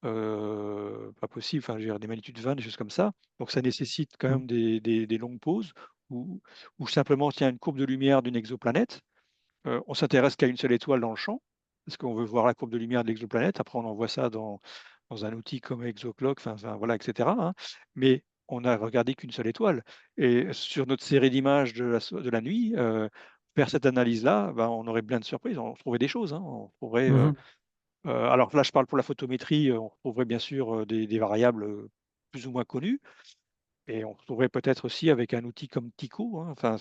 pas possibles, enfin, je veux dire, des magnitudes 20, des choses comme ça. Donc, ça nécessite quand Mm. même des longues pauses ou simplement, tiens, une courbe de lumière d'une exoplanète. On s'intéresse qu'à une seule étoile dans le champ, parce qu'on veut voir la courbe de lumière de l'exoplanète. Après, on envoie ça dans un outil comme ExoClock, enfin, voilà, etc., hein. Mais on n'a regardé qu'une seule étoile. Et sur notre série d'images de la nuit, faire cette analyse-là, ben, on aurait plein de surprises. On trouverait des choses, hein. On trouverait, Mhm. alors là, je parle pour la photométrie, on trouverait bien sûr des variables plus ou moins connues. Et on retrouverait peut-être aussi avec un outil comme Tycho, hein. Enfin,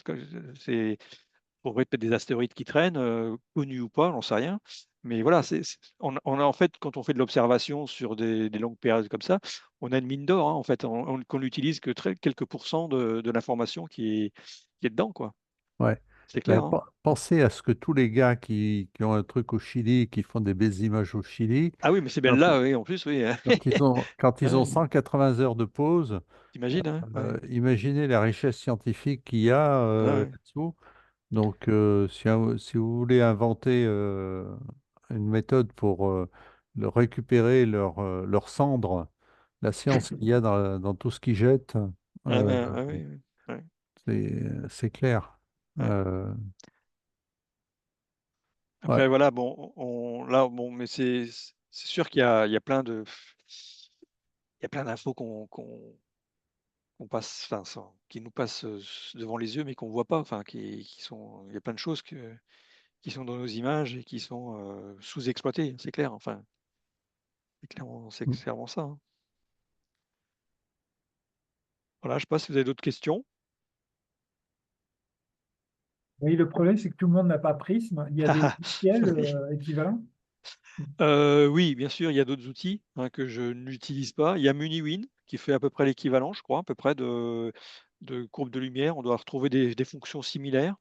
c'est on trouverait peut-être des astéroïdes qui traînent, connus ou pas, j'en sais rien. Mais voilà, on a en fait, quand on fait de l'observation sur des longues périodes comme ça, on a une mine d'or, hein, en fait. Qu'on n'utilise que quelques pourcents de l'information qui est dedans, quoi. Ouais. C'est Ben, clair, hein. pensez à ce que tous les gars qui ont un truc au Chili, qui font des belles images au Chili, Ah oui, mais c'est belle quand, là, oui, en plus, oui. quand ils ont Ouais, 180 heures de pause, t'imagines, hein, ouais. imaginez la richesse scientifique qu'il y a Ouais, ouais. là-dessous. Donc, si vous voulez inventer une méthode pour récupérer leurs cendres, la science qu'il y a dans tout ce qu'ils jettent, Ouais, euh, ouais, ouais, ouais, ouais, c'est clair. ouais. Euh, ouais. Après, voilà, bon, là, bon, mais c'est sûr il y a plein il y a plein d'infos qu'on passe, enfin, qui nous passent devant les yeux, mais qu'on ne voit pas, enfin, qui sont, il y a plein de choses qui sont dans nos images et qui sont sous-exploitées, c'est clair, enfin, c'est Mm. clairement ça, hein. Voilà, je ne sais pas si vous avez d'autres questions. Oui, le problème, c'est que tout le monde n'a pas Prism. Il y a des logiciels Oui. équivalents. Oui, bien sûr, il y a d'autres outils hein, que je n'utilise pas. Il y a MuniWin qui fait à peu près l'équivalent, je crois, à peu près de courbe de lumière. On doit retrouver des fonctions similaires.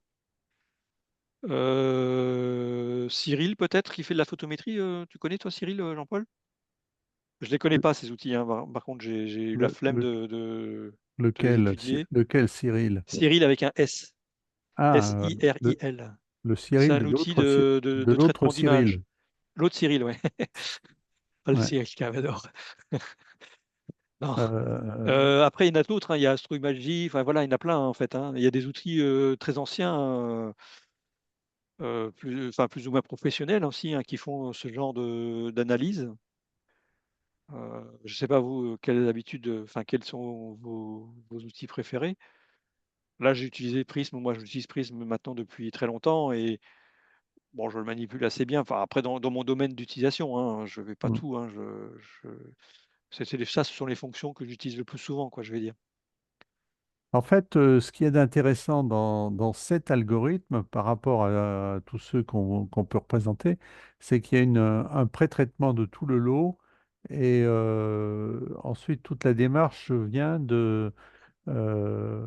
Cyril, peut-être, qui fait de la photométrie. Tu connais, toi, Cyril, Jean-Paul? Je ne les connais pas, ces outils, hein. Par contre, j'ai eu la Le, flemme le- de les lequel, étudier. lequel Cyril? Cyril avec un S. Ah, le, Siril. le C'est Cyril un de outil de de l'autre traitement d'image. Cyril. L'autre Cyril, oui. Pas le Ouais. Cyril Cavador. Non. Euh, Après, il y en a d'autres, hein. Il y a Astroimagy, enfin voilà, il y en a plein, hein, en fait, hein. Il y a des outils très anciens, enfin, plus ou moins professionnels aussi, hein, qui font ce genre d'analyse. Je ne sais pas, vous, quelles habitudes, enfin, quels sont vos outils préférés? Là, j'ai utilisé Prism, moi j'utilise Prism maintenant depuis très longtemps et bon, je le manipule assez bien. Enfin, après, dans mon domaine d'utilisation, hein, je ne vais pas mm. tout, hein, ça, ce sont les fonctions que j'utilise le plus souvent, quoi, je vais dire. En fait, ce qui est intéressant dans cet algorithme par rapport à tous ceux qu'on peut représenter, c'est qu'il y a un pré-traitement de tout le lot et ensuite toute la démarche vient euh,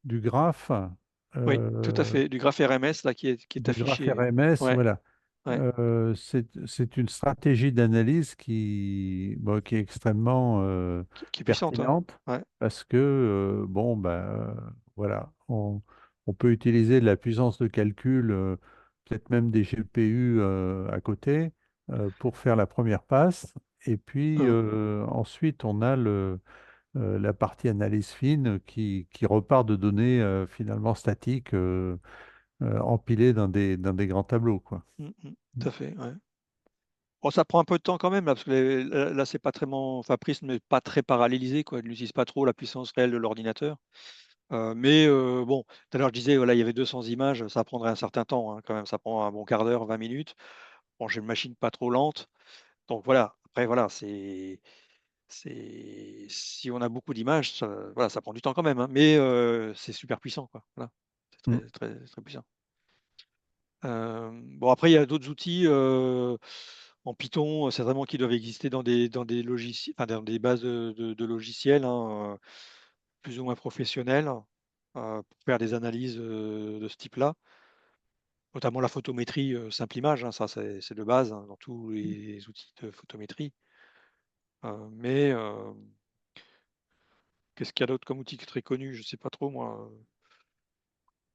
du graphe, Oui, tout à euh, fait. Du graphe RMS là, qui est du graphe affiché. RMS, Ouais, voilà. ouais, C'est une stratégie d'analyse bon, qui est extrêmement qui est puissante, hein. pertinente Ouais. parce que, bon, ben, voilà, on peut utiliser de la puissance de calcul, peut-être même des GPU à côté pour faire la première passe. Et puis Hum, ensuite, on a la partie analyse fine qui repart de données finalement statiques empilées dans des grands tableaux, quoi. tout à fait. Ouais. Bon, ça prend un peu de temps quand même, là, parce que là, c'est pas très, enfin, Prism n'est pas très parallélisé, quoi. Il n'utilise pas trop la puissance réelle de l'ordinateur. Mais bon, tout à l'heure, je disais, voilà, il y avait 200 images, ça prendrait un certain temps, hein, quand même. Ça prend un bon quart d'heure, 20 minutes. Bon, j'ai une machine pas trop lente. Donc voilà, après, voilà, si on a beaucoup d'images, voilà, ça prend du temps quand même, hein, mais c'est super puissant, quoi. Voilà. C'est Mm. très, très, très puissant. Bon, après, il y a d'autres outils en Python, certainement qui doivent exister dans des logiciels, enfin, dans des bases de logiciels, hein, plus ou moins professionnelles. pour faire des analyses de ce type-là, notamment la photométrie simple image, hein, ça c'est de base hein, dans tous les outils de photométrie. Mais qu'est-ce qu'il y a d'autre comme outil qui est très connu? Je ne sais pas trop moi.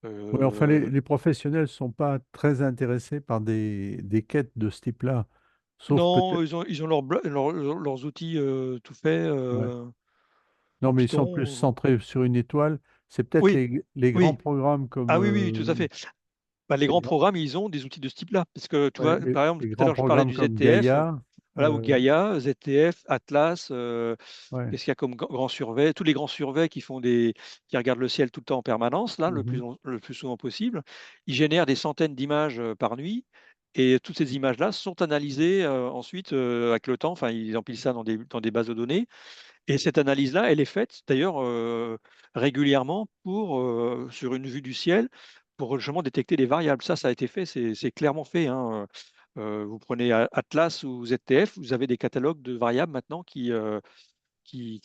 Ouais, enfin, Euh, les professionnels ne sont pas très intéressés par des quêtes de ce type-là. Sauf non, peut-être. ils ont leurs outils tout faits Ouais. Non, en mais ils sont plus Python. centrés sur une étoile. C'est peut-être Oui, les grands oui. programmes comme Ah oui, oui, tout à fait. Bah, les les, grands gra- programmes, ils ont des outils de ce type-là. Parce que tu ouais, vois, par exemple, les tout à grands l'heure, je parlais programmes du comme ZTF, Gaia. voilà, ou Gaia, ZTF, Atlas, Ouais. qu'est-ce qu'il y a comme grand survey? Tous les grands surveys qui regardent le ciel tout le temps en permanence, là, Mhm. le plus souvent possible, ils génèrent des centaines d'images par nuit. Et toutes ces images-là sont analysées ensuite avec le temps. Enfin, ils empilent ça dans des bases de données. Et cette analyse-là, elle est faite d'ailleurs régulièrement sur une vue du ciel pour justement détecter des variables. Ça a été fait, c'est clairement fait, hein. Vous prenez Atlas ou ZTF, vous avez des catalogues de variables maintenant qui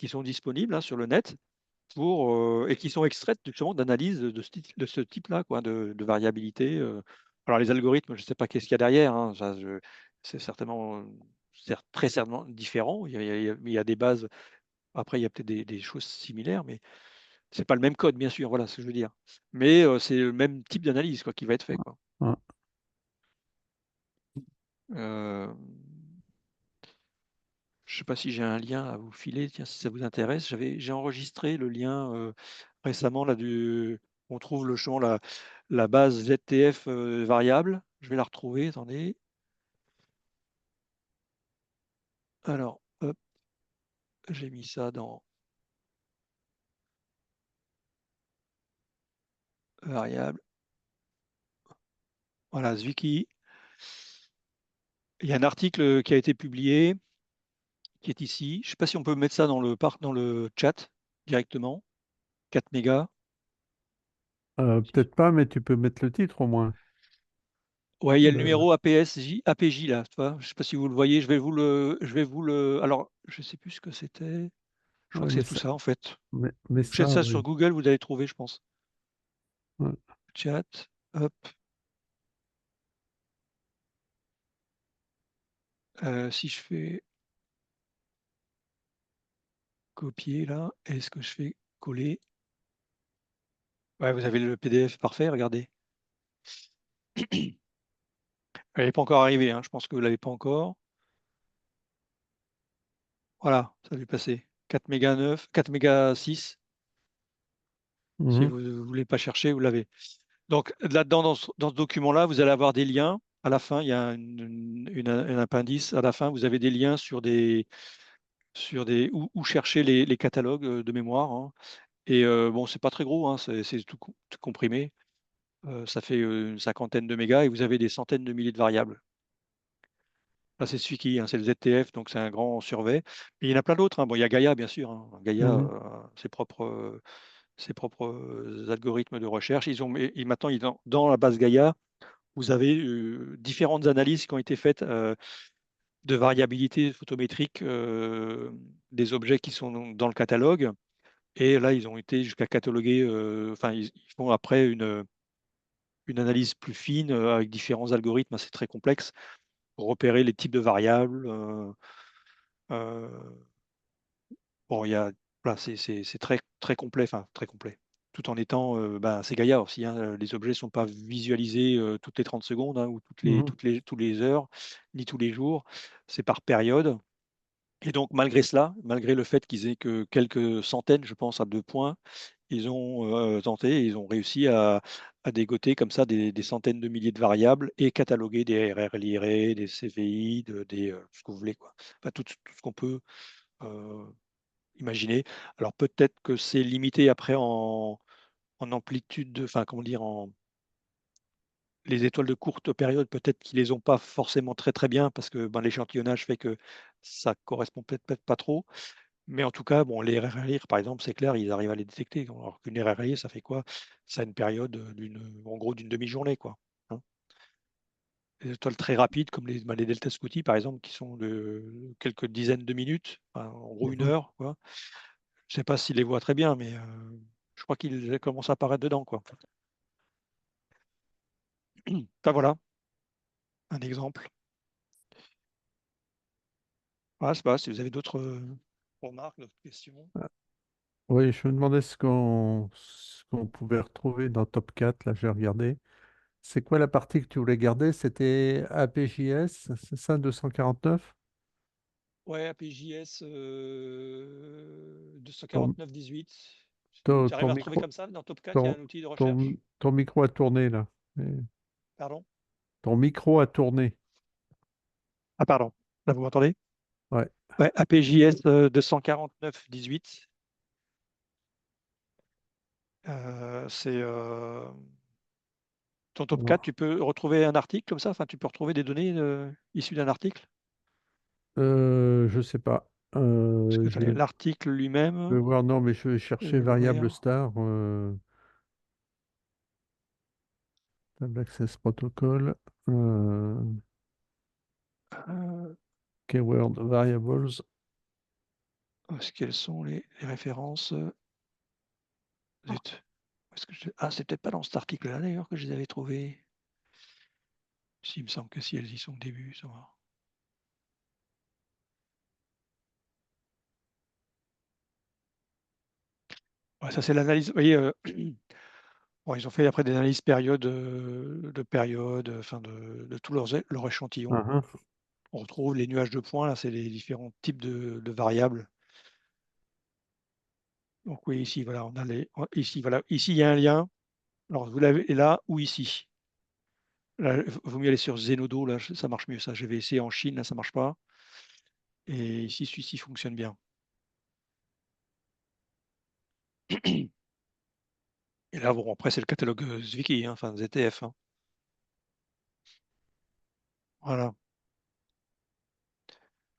sont disponibles hein, sur le net et qui sont extraites justement d'analyses de ce type-là, quoi, de variabilité. Alors les algorithmes, je ne sais pas qu'est-ce qu'il y a derrière, hein, c'est certainement très certainement différent. Il y a des bases après, il y a peut-être des choses similaires, mais c'est pas le même code, bien sûr, voilà ce que je veux dire. Mais c'est le même type d'analyse quoi, qui va être fait, quoi. Ouais. Euh, je ne sais pas si j'ai un lien à vous filer, tiens, si ça vous intéresse. J'ai enregistré le lien récemment là, on trouve le champ, la base ZTF variable. Je vais la retrouver, attendez. Alors, hop, j'ai mis ça dans variable. Voilà, Zwiki. Il y a un article qui a été publié qui est ici. Je ne sais pas si on peut mettre ça dans le chat directement. 4 mégas. Peut-être pas, mais tu peux mettre le titre au moins. Ouais, il y a le Le- numéro APJ là. Tu vois. Je ne sais pas si vous le voyez. Je vais vous le. Alors, je ne sais plus ce que c'était. Je crois ouais, que c'est tout ça en fait. mais Cherchez ça, ça sur oui. Google, vous allez trouver, je pense. Ouais. Chat. Hop. Si je fais copier là, est-ce que je fais coller? Ouais, vous avez le PDF parfait. Regardez. Elle n'est pas encore arrivée. Hein. Je pense que vous ne l'avez pas encore. Voilà, ça va passer. 4 mégas 9, 4 mégas 6. Si Mhm. vous ne voulez pas chercher, vous l'avez. Donc là-dedans, dans ce document-là, vous allez avoir des liens. À la fin, il y a un appendice. À la fin, vous avez des liens où chercher les catalogues de mémoire. Hein. Et bon, c'est pas très gros, hein, c'est tout comprimé. Ça fait une cinquantaine de mégas et vous avez des centaines de milliers de variables. Là, c'est celui qui, hein, c'est le ZTF, donc c'est un grand survey. Et il y en a plein d'autres. Hein. Bon, il y a Gaia, bien sûr. Hein. Gaia, Mhm. ses propres algorithmes de recherche. Maintenant, dans la base Gaia, vous avez différentes analyses qui ont été faites de variabilité photométrique des objets qui sont dans le catalogue. Et là, ils ont été jusqu'à cataloguer, enfin, ils font après une analyse plus fine avec différents algorithmes assez très complexes pour repérer les types de variables. Euh, bon, voilà, c'est très, très complet, enfin, très complet. Tout en étant, c'est Gaïa aussi, hein, les objets ne sont pas visualisés toutes les 30 secondes hein, ou Mhm. tous les heures, ni tous les jours. C'est par période. Et donc, malgré cela, malgré le fait qu'ils aient que quelques centaines, je pense, à 2 points, ils ont tenté, ils ont réussi à dégoter comme ça des centaines de milliers de variables et cataloguer des RRLIRE, des CVI, ce que vous voulez, quoi. Enfin, tout ce qu'on peut euh, imaginer. Alors peut-être que c'est limité après en amplitude, enfin, comment dire, les étoiles de courte période, peut-être qu'ils les ont pas forcément très très bien parce que ben, l'échantillonnage fait que ça correspond peut-être pas trop. Mais en tout cas, bon, les RRIR, par exemple, c'est clair, ils arrivent à les détecter. Alors qu'une RRIR, ça fait quoi? Ça a une période en gros, d'une demi-journée, quoi. Hein. Les étoiles très rapides, comme les Delta Scuti, par exemple, qui sont de quelques dizaines de minutes, enfin, en gros une Mhm. heure, quoi. Je ne sais pas s'ils les voient très bien, mais je crois qu'il commence à apparaître dedans, quoi. Enfin, voilà, un exemple. Voilà, je sais pas si vous avez d'autres remarques, d'autres questions. Oui, je me demandais ce qu'on pouvait retrouver dans Top 4. Là, j'ai regardé. C'est quoi la partie que tu voulais garder? C'était APJS, c'est ça, 249? Ouais, APJS Ton, 249-18. ton, Tu arrives ton à retrouver micro, comme ça? Dans Top 4, il y a ton, un outil de recherche? ton micro a tourné là. Pardon? Ton micro a tourné. Ah, pardon. Là, vous m'entendez? Ouais. Ouais, APJS 249-18. C'est ton top 4, Alors, tu peux retrouver un article comme ça? Enfin, tu peux retrouver des données issues d'un article? je sais pas. Parce que l'article Je lui-même, vais voir, non, mais je vais je chercher vais variable l'ouvrir. star. Table Access Protocol. Euh, Keyword Variables. Quelles sont les références? Zut. Ah, c'est peut-être pas dans cet article-là d'ailleurs que je les avais trouvées. Si, il me semble que si elles y sont au début, ça va. Ouais, ça c'est l'analyse. Vous voyez, bon, ils ont fait après des analyses de période, enfin de tout leur échantillon. Mhm. On retrouve les nuages de points, là, c'est les différents types de variables. Donc oui, ici, voilà, on a ici, voilà, ici, il y a un lien. Alors, vous l'avez là ou ici. Là, il vaut mieux aller sur Zenodo, là, ça marche mieux, ça. J'avais essayé en Chine, là, ça marche pas. Et ici, celui-ci fonctionne bien. Et là, bon, après, c'est le catalogue Zwicky, hein, enfin, ZTF, hein. Voilà.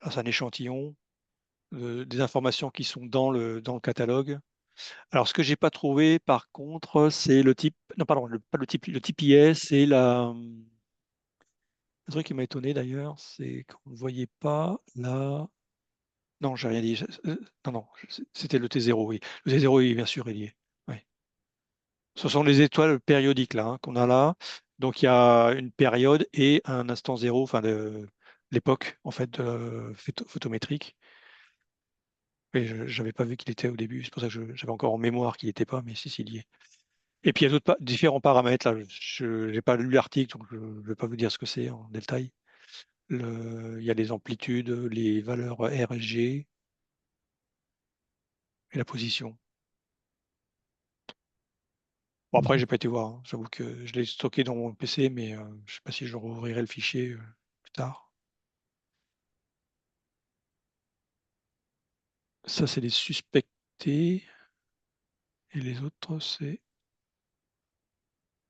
Là, c'est un échantillon, des informations qui sont dans le catalogue. Alors, ce que j'ai pas trouvé, par contre, c'est le type. Non, pardon, pas le type IS, c'est le truc qui m'a étonné d'ailleurs, c'est qu'on ne voyait pas là. Non, j'ai rien dit. Non, non, c'était le T0, oui. Le T0, oui, bien sûr, il y est. Oui. Ce sont les étoiles périodiques là, hein, qu'on a là. Donc, il y a une période et un instant zéro, enfin, l'époque, en fait, photométrique. Et je n'avais pas vu qu'il était au début. C'est pour ça que j'avais encore en mémoire qu'il n'était pas, mais si, s'il y est. Et puis, il y a différents paramètres. Là, je n'ai pas lu l'article, donc je ne vais pas vous dire ce que c'est en détail. Il y a les amplitudes, les valeurs R et G et la position. Bon, après, j'ai pas été voir, hein. J'avoue que je l'ai stocké dans mon PC, mais je sais pas si je rouvrirai le fichier plus tard. Ça, c'est les suspectés. Et les autres, c'est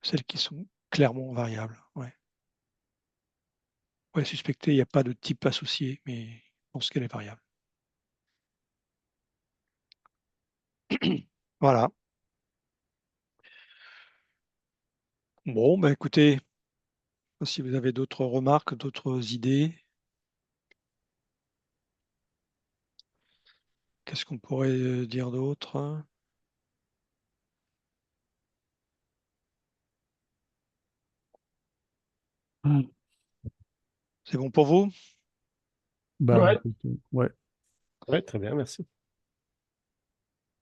celles qui sont clairement variables. Ouais, ouais, suspectée, il n'y a pas de type associé, mais je pense qu'elle est variable. Voilà. Bon, bah écoutez, si vous avez d'autres remarques, d'autres idées, qu'est-ce qu'on pourrait dire d'autre? C'est bon pour vous? Bah, Ouais. écoute, ouais. Ouais, très bien, merci.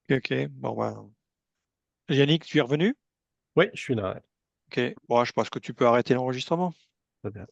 Ok, ok. Bon, bah, Yannick, tu es revenu? Oui, je suis là. Ok. Bon, je pense que tu peux arrêter l'enregistrement. Très bien.